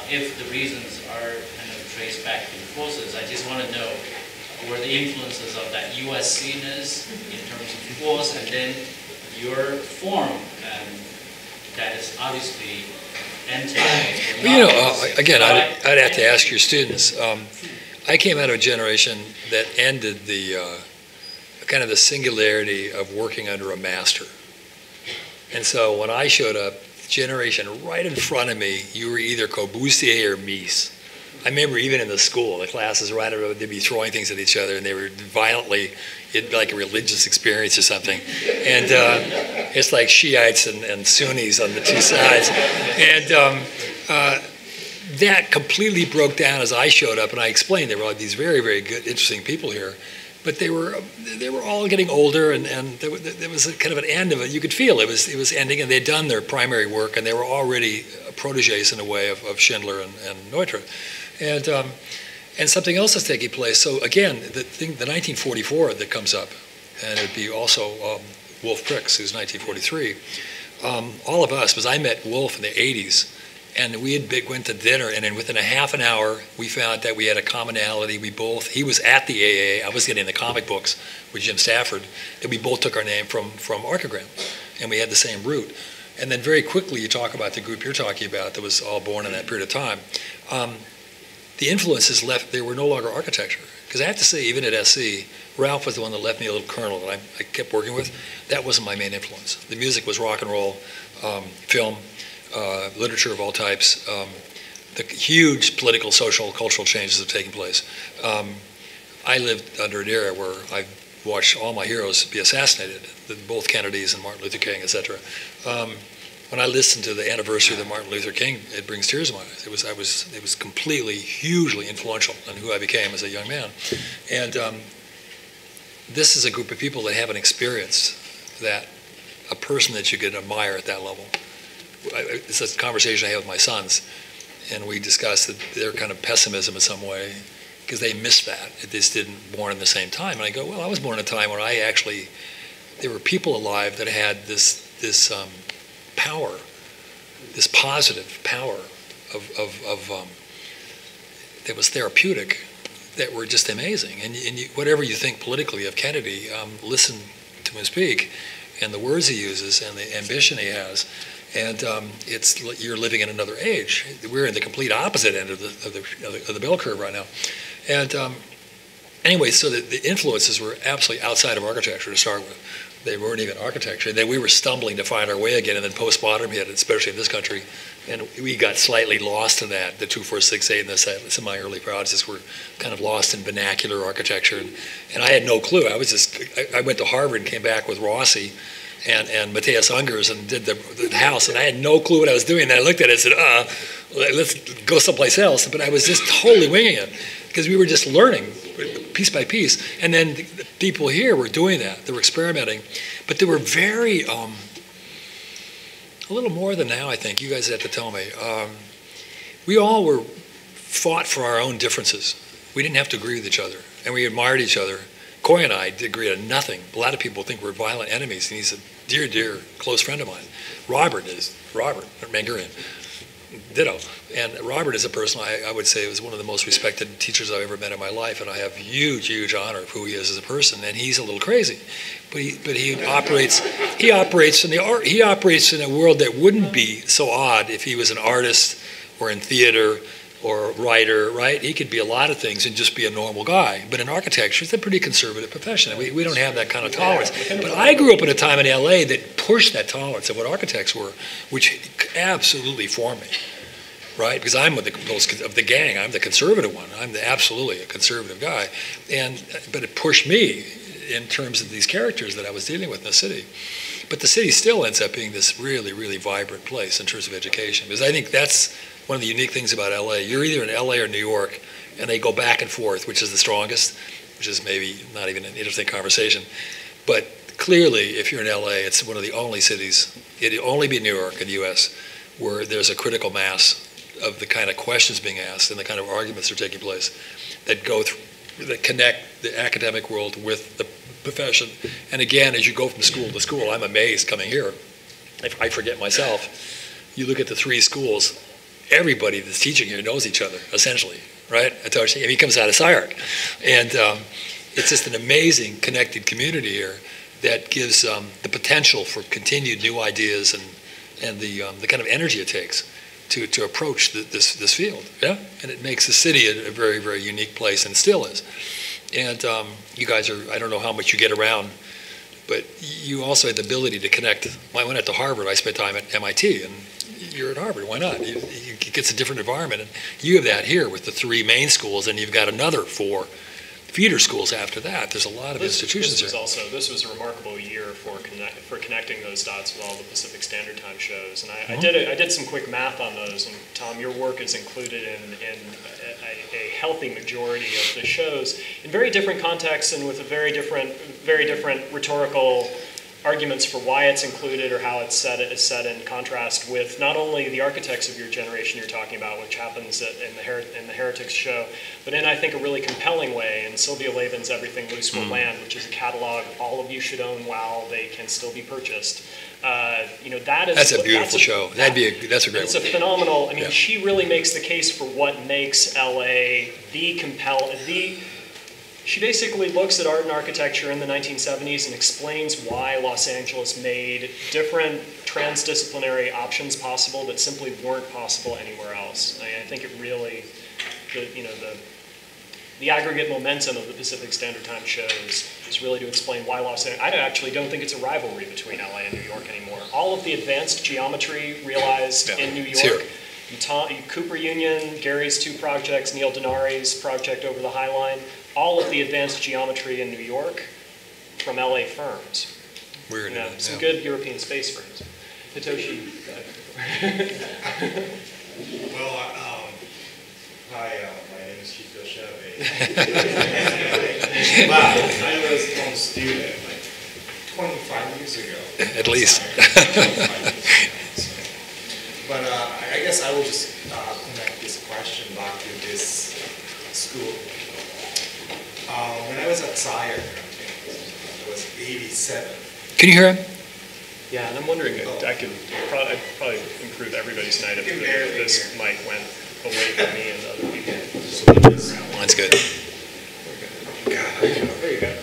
If the reasons are kind of traced back to the forces, I just want to know where the influences of that USC-ness in terms of force, and then your form that is obviously again, I'd have to ask your students. I came out of a generation that ended the kind of the singularity of working under a master. And so when I showed up, the generation right in front of me, you were either Corbusier or Mies. I remember even in the school, the classes right around, they'd be throwing things at each other, and they were violently, it'd be like a religious experience or something. And it's like Shiites and Sunnis on the two sides. And that completely broke down as I showed up, and I explained there were these very, very good, interesting people here. But they were all getting older, and there was a kind of an end of it. You could feel it was ending, and they'd done their primary work, and they were already protégés in a way of Schindler and Neutra. And something else is taking place. So again, the 1944 that comes up, and it'd be also Wolf Prix, who's 1943. All of us, because I met Wolf in the 80s, and we went to dinner, and then within a half an hour, we found that we had a commonality. He was at the AA, I was getting the comic books with Jim Stafford, and we both took our name from Archigram, and we had the same root. And then very quickly, you talk about the group you're talking about that was all born in that period of time. The influences left, they were no longer architecture. Because I have to say, even at SC, Ralph was the one that left me a little kernel that I kept working with. That wasn't my main influence. The music was rock and roll, film, literature of all types. the huge political, social, cultural changes that have taken place. I lived under an era where I watched all my heroes be assassinated, both Kennedys and Martin Luther King, etc. When I listened to the anniversary of Martin Luther King, it brings tears to my eyes. It was completely, hugely influential in who I became as a young man. And this is a group of people that haven't experienced that, a person that you could admire at that level. It's a conversation I had with my sons, and we discussed that their kind of pessimism in some way, because they missed that. It just didn't born in the same time. And I go, well, I was born in a time when there were people alive that had this power, this positive power that was therapeutic, that were just amazing. And whatever you think politically of Kennedy, listen to him speak, and the words he uses, and the ambition he has, and you're living in another age. We're in the complete opposite end of the bell curve right now. And anyway, so the influences were absolutely outside of architecture to start with. They weren't even architecture. And then we were stumbling to find our way again, and then postmodern hit, especially in this country. And we got slightly lost in that. The 2468 and some of my early projects were kind of lost in vernacular architecture. And I had no clue. I went to Harvard and came back with Rossi and Matthias Ungers and did the house, and I had no clue what I was doing. And I looked at it and said, let's go someplace else. But I was just totally winging it, because we were just learning piece by piece. And then the people here were doing that. They were experimenting. But they were very, a little more than now, I think. You guys have to tell me. We all fought for our own differences. We didn't have to agree with each other. And we admired each other. Coy and I agreed on nothing. A lot of people think we're violent enemies. And he's a dear, dear close friend of mine. Robert Mangurian. Ditto. And Robert is a person I would say was one of the most respected teachers I've ever met in my life, and I have huge, huge honor of who he is as a person. And he's a little crazy, but he operates in a world that wouldn't be so odd if he was an artist or in theater or a writer, right? He could be a lot of things and just be a normal guy. But in architecture, it's a pretty conservative profession. We don't have that kind of tolerance. But I grew up in a time in LA that pushed that tolerance of what architects were, which absolutely formed me, right? Because I'm of the gang. I'm the conservative one. I'm absolutely a conservative guy. But it pushed me in terms of these characters that I was dealing with in the city. But the city still ends up being this really, really vibrant place in terms of education. Because I think that's one of the unique things about LA. You're either in LA or New York, and they go back and forth, which is the strongest, which is maybe not even an interesting conversation. But clearly, if you're in LA, it's one of the only cities, it'd only be New York in the US, where there's a critical mass of the kind of questions being asked and the kind of arguments that are taking place that that connect the academic world with the profession. And again, as you go from school to school, I'm amazed coming here. I forget myself. You look at the three schools, everybody that's teaching here knows each other, essentially, right? Hitoshi, he comes out of SCI-Arc. And it's just an amazing connected community here that gives the potential for continued new ideas and the kind of energy it takes to approach this field, yeah? And it makes the city a very, very unique place, and still is. And you guys I don't know how much you get around, but you also had the ability to connect. When I went out to Harvard, I spent time at MIT, and you're at Harvard, why not? It gets a different environment. And you have that here with the three main schools, and you've got another 4 feeder schools after that. There's a lot of institutions here. This was a remarkable year for connecting those dots with all the Pacific Standard Time shows. And I did some quick math on those, and Tom, your work is included in a healthy majority of the shows in very different contexts and with a very different rhetorical arguments for why it's included or how it's set in contrast with not only the architects of your generation you're talking about, which happens in the Heretics show, but in, I think, a really compelling way in Sylvia Lavin's Everything Loose Will Land, which is a catalog all of you should own while they can still be purchased. That's a beautiful show. That's a great one. It's a phenomenal, she really makes the case for what makes LA She basically looks at art and architecture in the 1970s and explains why Los Angeles made different transdisciplinary options possible that simply weren't possible anywhere else. I think it really, the aggregate momentum of the Pacific Standard Time shows is really to explain why Los Angeles. I actually don't think it's a rivalry between LA and New York anymore. All of the advanced geometry realized in New York Cooper Union, Gary's 2 projects, Neil Denari's project over the High Line, all of the advanced geometry in New York from LA firms. Weird. You know, some good European space firms. Hitoshi. Well, hi, my name is Hitoshi Abe. But I was a student like 25 years ago. At least. But I guess I will just connect this question back to this school. When I was at FAIA, it was 87. Can you hear him? Yeah, and I'm wondering if I could probably improve everybody's night if this mic went away from me and other people. Mine's good. There you go.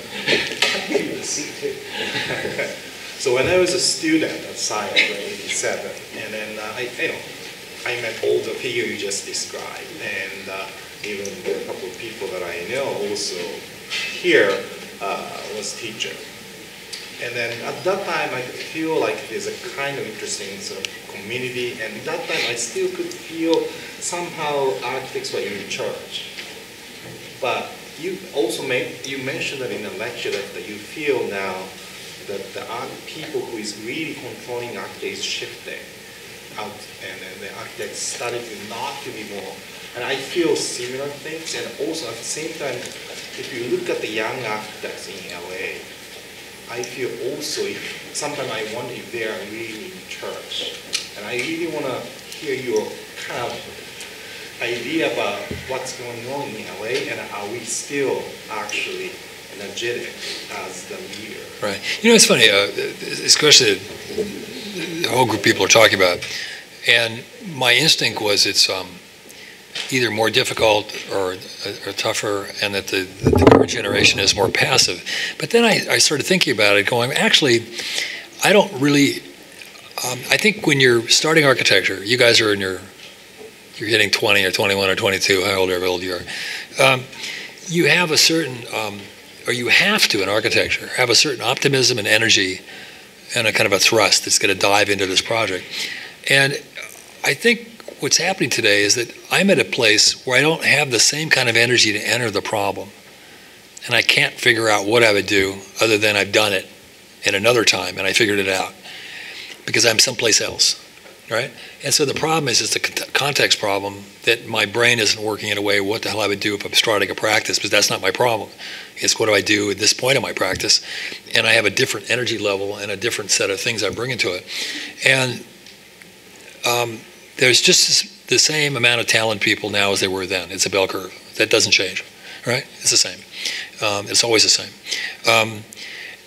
So when I was a student at FAIA in 87, and then I met all the people you just described, and even a couple of people that I know also here was teacher. And then at that time, I feel like there's a kind of interesting sort of community, and at that time I still could feel somehow architects were in charge. But you also mentioned that in a lecture that you feel now that the people who is really controlling architects is shifting out, and then the architects started not to be more. And I feel similar things, and also at the same time, if you look at the young architects in LA, I feel also sometimes I wonder if they are really in church. And I really want to hear your kind of idea about what's going on in LA, and are we still actually energetic as the leader? Right. You know, it's funny, especially the whole group of people are talking about, and my instinct was it's either more difficult or tougher, and that the current generation is more passive. But then I started thinking about it, going, actually, I don't really, I think when you're starting architecture, you guys are you're hitting 20 or 21 or 22, however old you are, you have a certain, or you have to in architecture, have a certain optimism and energy and a kind of a thrust that's going to dive into this project. And I think what's happening today is that I'm at a place where I don't have the same kind of energy to enter the problem. And I can't figure out what I would do other than I've done it in another time and I figured it out because I'm someplace else, right? And so the problem is it's a context problem that my brain isn't working in a way what the hell I would do if I'm starting a practice, because that's not my problem. It's what do I do at this point in my practice? And I have a different energy level and a different set of things I bring into it. And there's just the same amount of talented people now as there were then. It's a bell curve. That doesn't change, right? It's the same. It's always the same.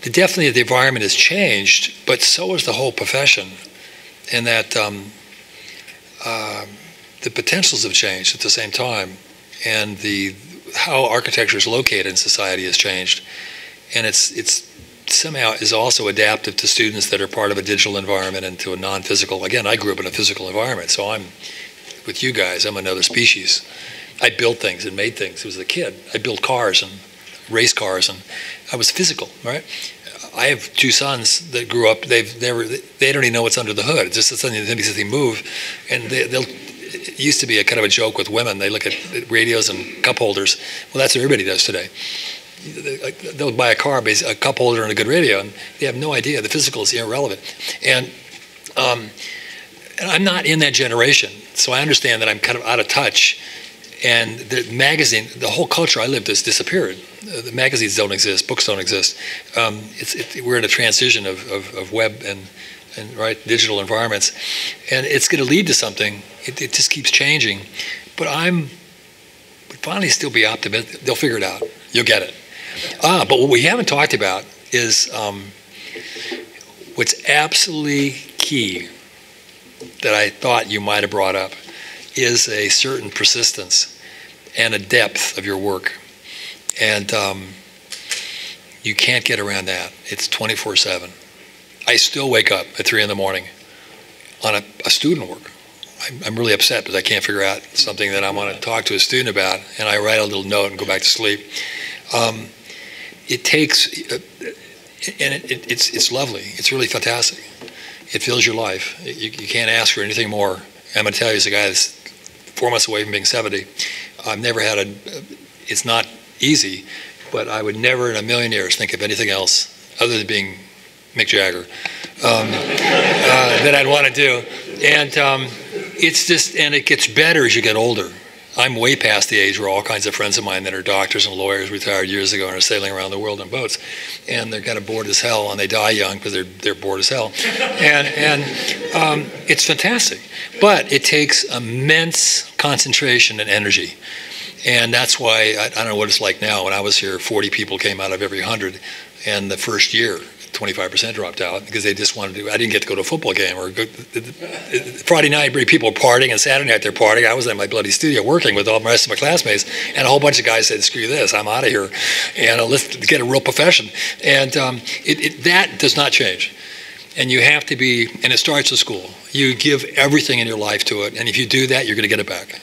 Definitely the environment has changed, but so has the whole profession. And that the potentials have changed at the same time. And how architecture is located in society has changed. And it's somehow is also adaptive to students that are part of a digital environment and to a non-physical. Again, I grew up in a physical environment, so I'm with you guys. I'm another species. I built things and made things. I was a kid. I built cars and race cars, and I was physical, right? I have 2 sons that grew up. They don't even know what's under the hood. It's just something that they move, and it used to be a kind of a joke with women. They look at radios and cup holders. Well, that's what everybody does today. They'll buy a car, a cup holder, and a good radio, and they have no idea. The physical is irrelevant. And I'm not in that generation, so I understand that I'm kind of out of touch. And the magazine, the whole culture I lived has disappeared. The magazines don't exist, books don't exist. We're in a transition of web and right digital environments, and it's going to lead to something. It just keeps changing, but I'm finally still be optimistic. They'll figure it out. You'll get it. But what we haven't talked about is what's absolutely key that I thought you might have brought up is a certain persistence and a depth of your work. And you can't get around that. It's 24/7. I still wake up at 3 in the morning on a student work. I'm really upset because I can't figure out something that I want to talk to a student about, and I write a little note and go back to sleep. It takes, and it's lovely. It's really fantastic. It fills your life. You can't ask for anything more, I'm going to tell you, as a guy that's 4 months away from being 70, I've never had it's not easy, but I would never in a million years think of anything else other than being Mick Jagger that I'd want to do. And it's just, and it gets better as you get older. I'm way past the age where all kinds of friends of mine that are doctors and lawyers retired years ago and are sailing around the world in boats, and they're kind of bored as hell, and they die young because they're bored as hell. And it's fantastic, but it takes immense concentration and energy. And that's why, I don't know what it's like now. When I was here, 40 people came out of every 100, and the first year, 25% dropped out because they just wanted to. I didn't get to go to a football game or Friday night. People were partying, and Saturday night they're partying. I was in my bloody studio working with all the rest of my classmates, and a whole bunch of guys said, "Screw this, I'm out of here," and let's get a real profession. And that does not change. And you have to be, and it starts at school. You give everything in your life to it, and if you do that, you're going to get it back,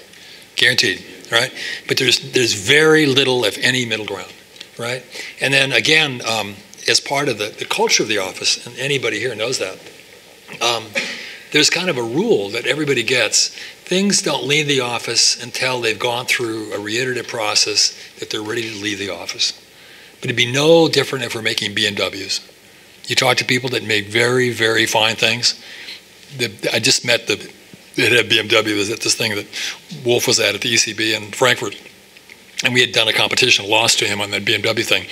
guaranteed, right? But there's very little, if any, middle ground, right? And then again. As part of the culture of the office, and anybody here knows that, there's kind of a rule that everybody gets. Things don't leave the office until they've gone through a reiterative process that they're ready to leave the office. But it'd be no different if we're making BMWs. You talk to people that make very, very fine things. I just met the head of BMW was at this thing that Wolf was at the ECB in Frankfurt. And we had done a competition, lost to him on that BMW thing.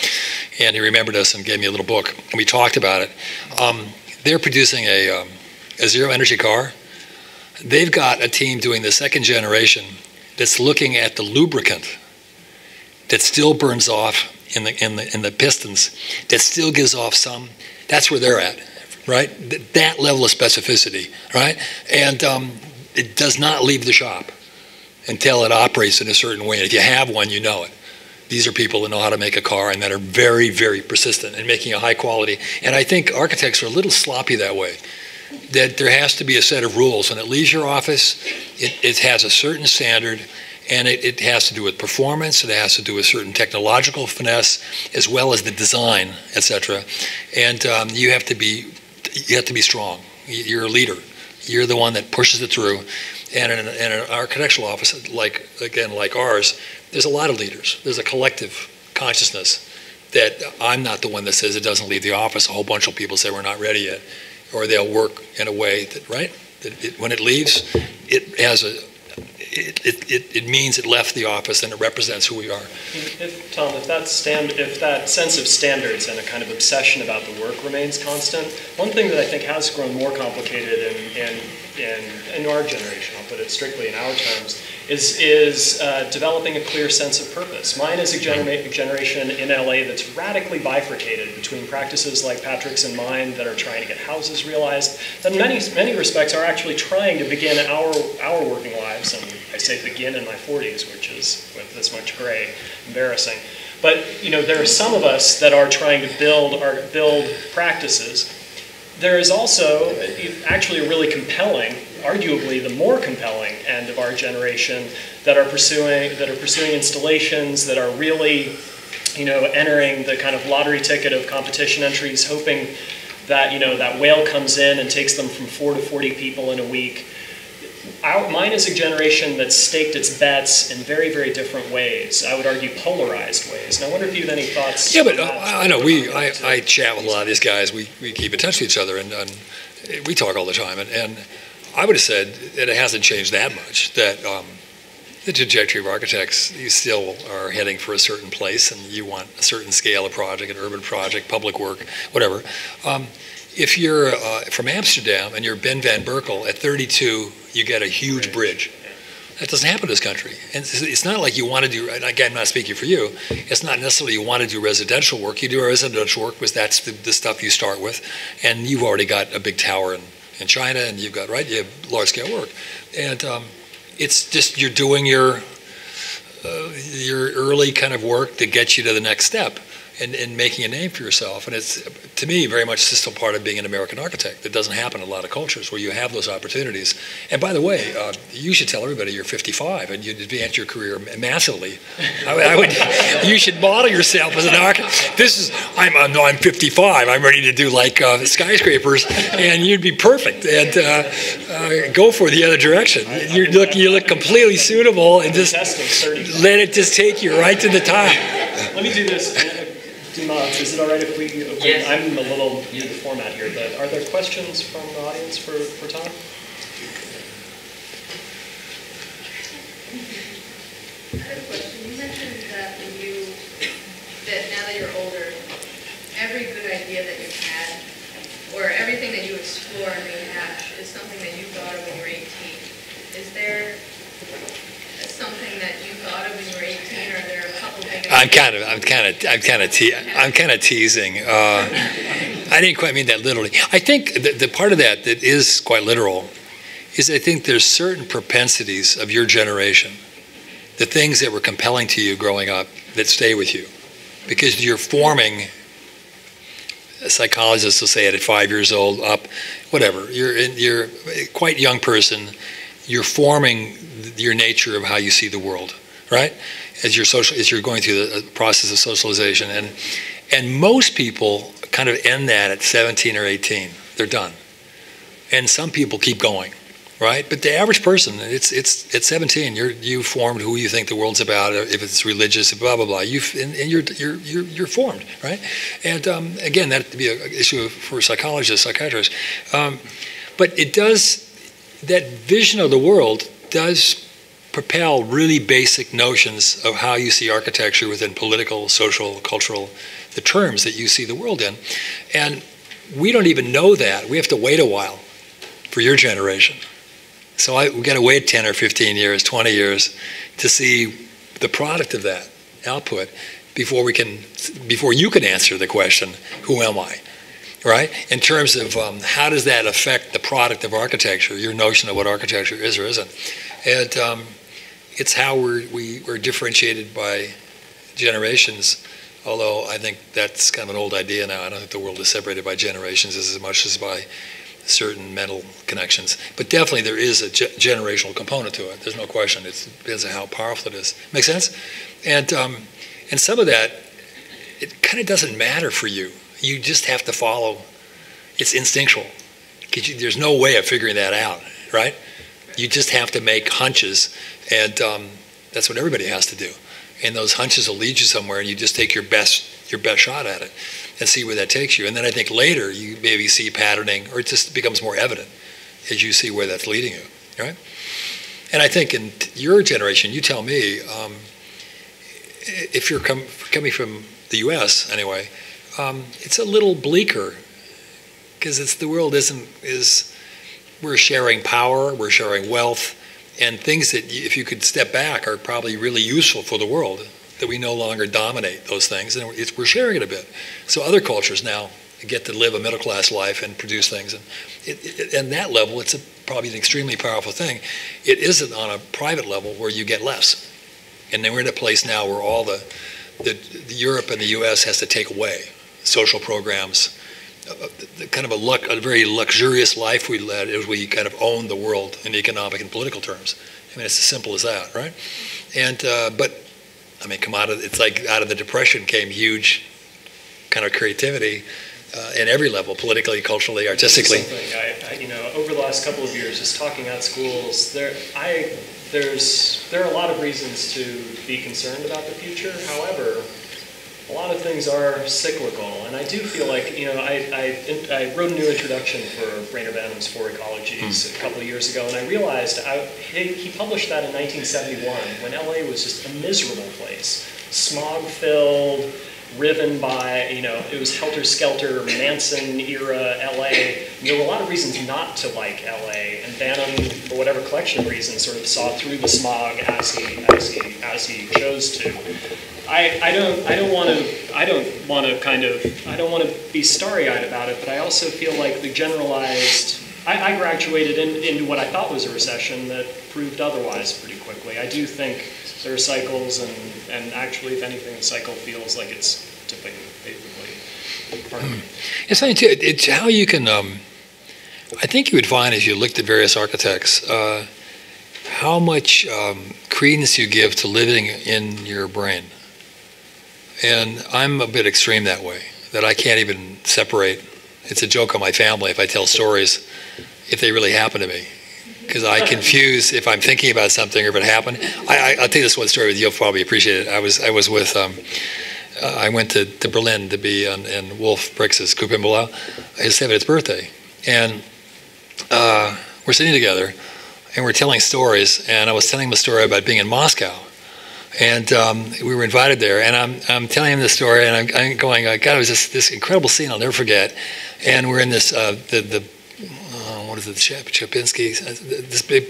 And he remembered us and gave me a little book. And we talked about it. They're producing a zero energy car. They've got a team doing the second generation that's looking at the lubricant that still burns off in the pistons, that still gives off some. That's where they're at, right? That level of specificity, right? And it does not leave the shop until it operates in a certain way. And if you have one, you know it. These are people that know how to make a car and that are very, very persistent in making a high quality. And I think architects are a little sloppy that way, that there has to be a set of rules. When it leaves your office, it has a certain standard, and it has to do with performance, it has to do with certain technological finesse, as well as the design, etc. And you have to be strong. You're a leader. You're the one that pushes it through. And in an architectural office like ours, there's a lot of leaders. There's a collective consciousness that I'm not the one that says it doesn't leave the office. A whole bunch of people say we're not ready yet, or they'll work in a way that, right? When it leaves, it means it left the office and it represents who we are. Tom, if that sense of standards and a kind of obsession about the work remains constant, one thing that I think has grown more complicated in our generation, I'll put it strictly in our terms, is developing a clear sense of purpose. Mine is a generation in LA that's radically bifurcated between practices like Patrick's and mine that are trying to get houses realized, that in many respects are actually trying to begin our working lives, and I say begin in my 40s, which is with this much gray, embarrassing. But there are some of us that are trying to build practices. There is also actually a really compelling, arguably the more compelling end of our generation that are pursuing installations that are really, entering the kind of lottery ticket of competition entries, hoping that that whale comes in and takes them from 4 to 40 people in a week. Mine is a generation that's staked its bets in very, very different ways. I would argue polarized ways. And I wonder if you have any thoughts. Yeah, but I know I chat with a lot of these guys. We keep in touch with each other, and we talk all the time. And I would have said that it hasn't changed that much. That the trajectory of architects, you still are heading for a certain place, and you want a certain scale of project, an urban project, public work, whatever. If you're from Amsterdam and you're Ben van Berkel, at 32, you get a huge bridge. That doesn't happen in this country. And it's not like you want to do, again, I'm not speaking for you, it's not necessarily you want to do residential work. You do residential work because that's the stuff you start with. And you've already got a big tower in China, and you have large-scale work. And it's just you're doing your early kind of work to get you to the next step. and making a name for yourself. And it's, to me, very much still part of being an American architect. That doesn't happen in a lot of cultures where you have those opportunities. And by the way, you should tell everybody you're 55 and you'd advance your career massively. You should model yourself as an architect. I'm 55. I'm ready to do like skyscrapers, and you'd be perfect. And go for the other direction. You look completely suitable, and just let it just take you right to the top. Let me do this. Is it all right if we? Yes. I'm a little new to the format here, but are there questions from the audience for Thom? I have a question. You mentioned that now that you're older, every good idea that you've had, or everything that you explore and rehash, is something that you thought of when you were 18. Is there something that you thought of when you were 18, or are there a couple things? I'm kind of teasing. I didn't quite mean that literally. I think the part of that is quite literal is I think there's certain propensities of your generation, the things that were compelling to you growing up, that stay with you, because you're forming. Psychologists will say it at 5 years old, up, whatever. You're a quite young person. You're forming your nature of how you see the world, right? As you're going through the process of socialization, and most people kind of end that at 17 or 18. They're done, and some people keep going, right? But the average person, it's at 17. You formed who you think the world's about. If it's religious, blah blah blah. You're formed, right? And again, that'd be an issue for psychologists, psychiatrists. But it does, that vision of the world does propel really basic notions of how you see architecture within political, social, cultural, the terms that you see the world in. And we don't even know that. We have to wait a while for your generation. So we've got to wait 10 or 15 years, 20 years to see the product of that output before you can answer the question, who am I? Right? In terms of how does that affect the product of architecture, your notion of what architecture is or isn't. And it's how we're differentiated by generations, although I think that's kind of an old idea now. I don't think the world is separated by generations as much as by certain mental connections. But definitely there is a generational component to it. There's no question. It depends on how powerful it is. Make sense? And some of that, it kind of doesn't matter for you. You just have to follow. It's instinctual. There's no way of figuring that out, right? You just have to make hunches, and that's what everybody has to do. And those hunches will lead you somewhere, and you just take your best shot at it and see where that takes you. And then I think later you maybe see patterning, or it just becomes more evident as you see where that's leading you, right? And I think in your generation, you tell me, if you're coming from the U.S. anyway, it's a little bleaker because the world we're sharing power, we're sharing wealth, and things that if you could step back are probably really useful for the world, that we no longer dominate those things, and we're sharing it a bit. So other cultures now get to live a middle-class life and produce things, and that level, it's probably an extremely powerful thing. It isn't on a private level where you get less. And then we're in a place now where all the Europe and the U.S. has to take away social programs, kind of a very luxurious life we led as we kind of owned the world in economic and political terms. I mean, it's as simple as that, right? And but I mean, it's like out of the Depression came huge kind of creativity in every level, politically, culturally, artistically. Over the last couple of years, just talking at schools, there are a lot of reasons to be concerned about the future. However, a lot of things are cyclical, and I do feel like, I wrote a new introduction for Rainer Banham's Four Ecologies a couple of years ago, and I realized he published that in 1971 when LA was just a miserable place, smog-filled, riven by, it was helter-skelter, Manson-era LA. There were a lot of reasons not to like LA, and Banham, for whatever collection of reasons, sort of saw through the smog as he chose to. I don't want to be starry-eyed about it, but I also feel like the generalized I graduated into what I thought was a recession that proved otherwise pretty quickly. I do think there are cycles, and actually, if anything, the cycle feels like it's tipping favorably. Pardon me. It's funny too. It's how you can. I think you would find as you looked at various architects how much credence you give to living in your brain. And I'm a bit extreme that way, that I can't even separate. It's a joke on my family if I tell stories, if they really happen to me. Because I confuse if I'm thinking about something or if it happened. I'll tell you this one story with you. You'll probably appreciate it. I was with, I went to Berlin to be in Wolf Brix's Kuppenblau, his 70th birthday. And we're sitting together and we're telling stories. And I was telling him a story about being in Moscow. And we were invited there, and I'm telling him this story, and I'm going, God, it was this incredible scene I'll never forget. And we're in this, what is it, Chapinski,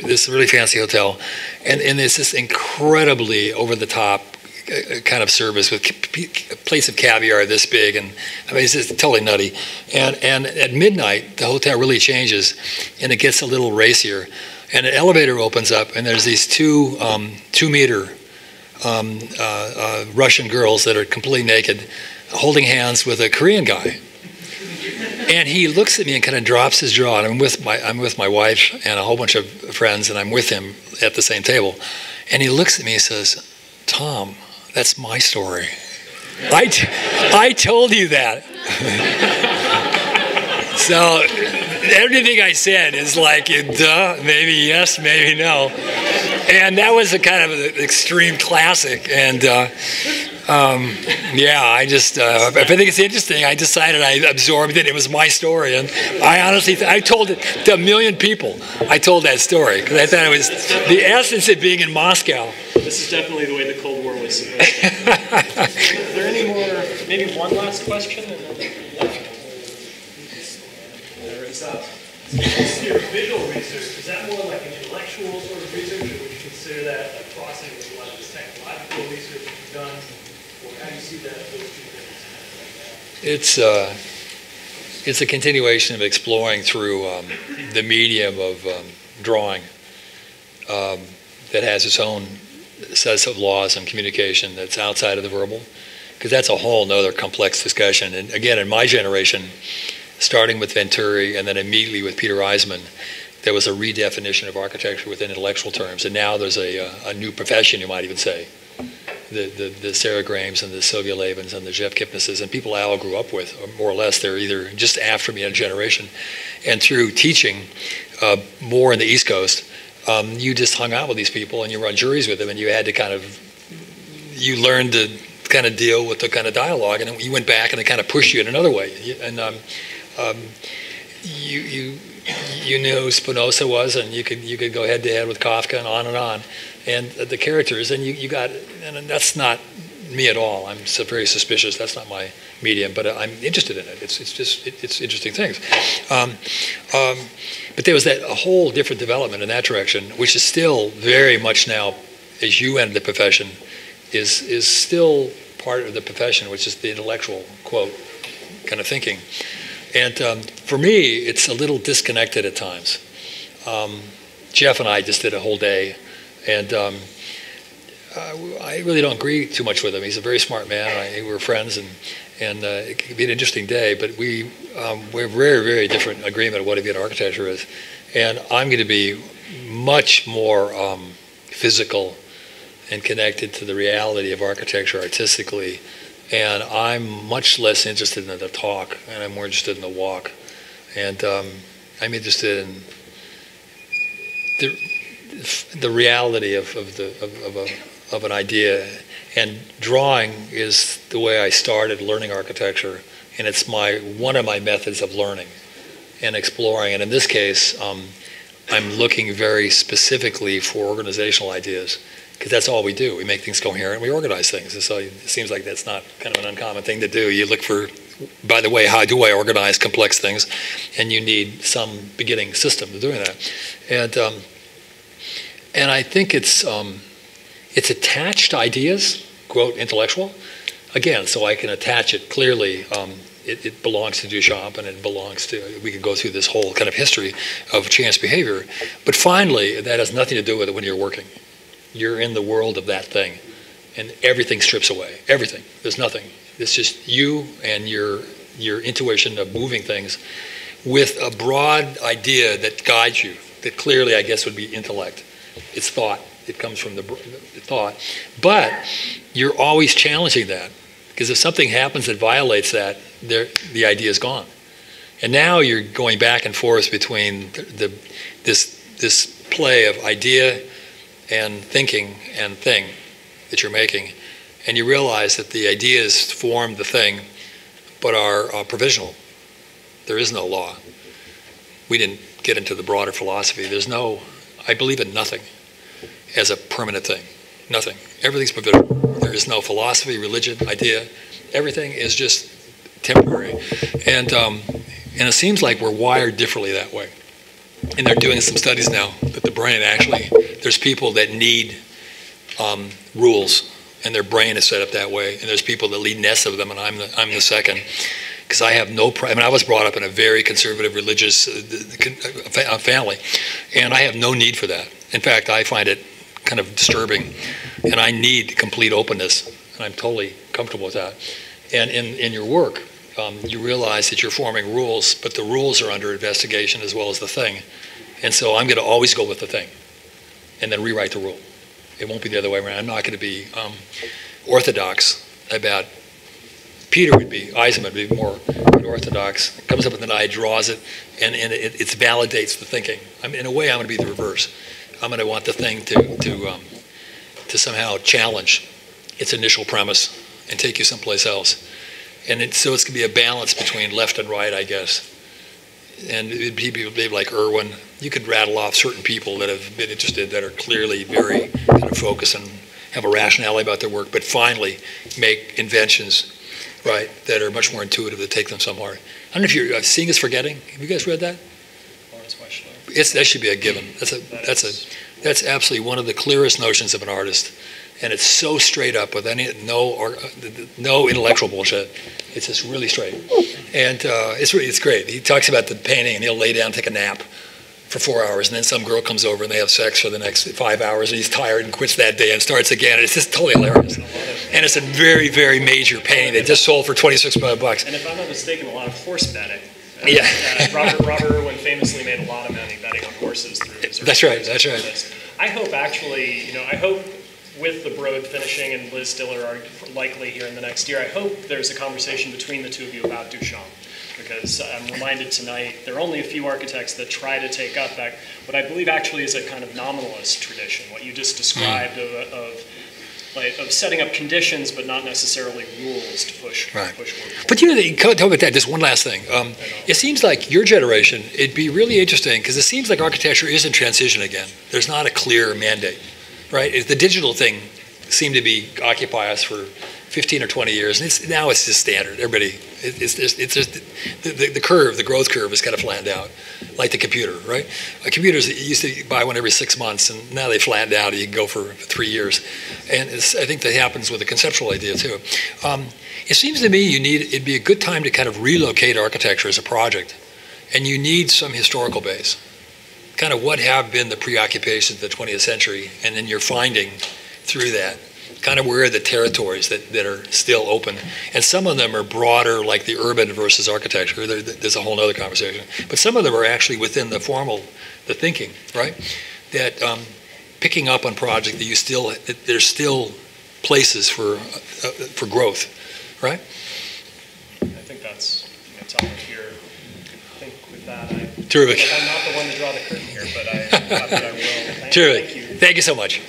this really fancy hotel, and there's this incredibly over-the-top kind of service with plates of caviar this big, and I mean, it's just totally nutty. And at midnight, the hotel really changes, and it gets a little racier, and an elevator opens up, and there's these 2-meter Russian girls that are completely naked, holding hands with a Korean guy. And he looks at me and kind of drops his jaw. And I'm with my wife and a whole bunch of friends, and I'm with him at the same table. And he looks at me and says, "Tom, that's my story. I told you that." So everything I said is like, duh, maybe yes, maybe no. And that was a kind of an extreme classic. And yeah, I just, if I think it's interesting, I decided I absorbed it. It was my story. And I honestly, I told it to 1 million people. I told that story because I thought it was the essence of being in Moscow. This is definitely the way the Cold War was supposed to be. Are there any more, maybe one last question? And then, there is that. Your visual research, is that more like an intellectual sort of research, or would you consider that a crossing with a lot of this technological research that you've done, or how do you see that, those two things? It's a continuation of exploring through the medium of drawing that has its own sets of laws and communication that's outside of the verbal, because that's a whole nother complex discussion. And again, in my generation, starting with Venturi and then immediately with Peter Eisman, there was a redefinition of architecture within intellectual terms. And now there's a new profession, you might even say. The Sarah Grahams and the Sylvia Lavins and the Jeff Kipnises and people I all grew up with, or more or less, they're either just after me in a generation. And through teaching more in the East Coast, you just hung out with these people and you run juries with them, and you had to you learned to kind of deal with the kind of dialogue, and then you went back and they kind of pushed you in another way. And you knew who Spinoza was, and you could go head to head with Kafka and on, and the characters, and you got, and that's not me at all. I'm very suspicious. That's not my medium, but I'm interested in it. It's interesting things. But there was a whole different development in that direction, which is still very much now, as you entered the profession, is still part of the profession, which is the intellectual quote kind of thinking. And for me, it's a little disconnected at times. Jeff and I just did a whole day, and I really don't agree too much with him. He's a very smart man. We're friends, and it could be an interesting day, but we're very, very different agreement of what a good architecture is. And I'm going to be much more physical and connected to the reality of architecture artistically. And I'm much less interested in the talk, and I'm more interested in the walk. And I'm interested in the reality of an idea. And drawing is the way I started learning architecture, and it's one of my methods of learning and exploring. And in this case, I'm looking very specifically for organizational ideas, because that's all we do. We make things coherent, we organize things. And so it seems like that's not kind of an uncommon thing to do. You look for, by the way, how do I organize complex things? And you need some beginning system to doing that. And I think it's attached ideas, quote, intellectual, again, so I can attach it clearly it belongs to Duchamp, and it belongs to, we could go through this whole kind of history of chance behavior. But finally, that has nothing to do with it when you're working. You're in the world of that thing, and everything strips away. Everything. There's nothing. It's just you and your intuition of moving things with a broad idea that guides you, that clearly, I guess, would be intellect. It's thought. It comes from the thought. But you're always challenging that, because if something happens that violates that, the idea is gone. And now you're going back and forth between this play of idea and thinking and thing that you're making. And you realize that the ideas form the thing, but are provisional. There is no law. We didn't get into the broader philosophy. I believe in nothing as a permanent thing. Nothing. Everything's provisional. There is no philosophy, religion, idea. Everything is just temporary. And it seems like we're wired differently that way. And they're doing some studies now that the brain actually, there's people that need rules, and their brain is set up that way. And there's people that lead nests of them, and I'm the second. Because I have I was brought up in a very conservative religious family, and I have no need for that. In fact, I find it kind of disturbing, and I need complete openness, and I'm totally comfortable with that. And in your work, you realize that you're forming rules, but the rules are under investigation as well as the thing. And so I'm going to always go with the thing, and then rewrite the rule. It won't be the other way around. I'm not going to be orthodox about. Peter would be, Eisenman would be more orthodox. Comes up with an idea, draws it, and it validates the thinking. In a way, I'm going to be the reverse. I'm going to want the thing to somehow challenge its initial premise and take you someplace else. And so it's going to be a balance between left and right, I guess. And it'd be people like Irwin. You could rattle off certain people that have been interested, that are clearly very kind of focused and have a rationality about their work, but finally make inventions, right, that are much more intuitive, that take them somewhere. I don't know if you're Seeing is Forgetting. Have you guys read that? That should be a given. That's absolutely one of the clearest notions of an artist, and it's so straight up with no intellectual bullshit. It's just really straight, and it's great. He talks about the painting, and he'll lay down, take a nap for 4 hours, and then some girl comes over and they have sex for the next 5 hours, and he's tired and quits that day and starts again. And it's just totally hilarious, and it's a very, very major painting. They just sold for $26 bucks. And if I'm not mistaken, a lot of horse betting. Yeah. Robert Irwin famously made a lot of money betting on horses through his. That's right. I hope actually, I hope with the Broad finishing and Liz Diller are likely here in the next year, I hope there's a conversation between the two of you about Duchamp. Because I'm reminded tonight, there are only a few architects that try to take up that, what I believe actually is a kind of nominalist tradition, what you just described of setting up conditions, but not necessarily rules to push work. But talk about that, just one last thing. It seems like your generation, it'd be really interesting, because it seems like architecture is in transition again. There's not a clear mandate, right? The digital thing seemed to occupy us for 15 or 20 years, and now it's just standard. Everybody, it's just the growth curve is kind of flattened out, like the computer, right? Computers, you used to buy one every 6 months, and now they flattened out, and you can go for 3 years. And I think that happens with a conceptual idea too. It seems to me it'd be a good time to kind of relocate architecture as a project, and you need some historical base. Kind of what have been the preoccupations of the 20th century, and then you're finding through that kind of where are the territories that are still open. And some of them are broader, like the urban versus architecture. There's a whole other conversation. But some of them are actually within the thinking, right? That picking up on project that there's still places for growth, right? I think that's all here. I think with that, Terrific. I'm not the one to draw the curtain here, but I will. Terrific. Thank you so much.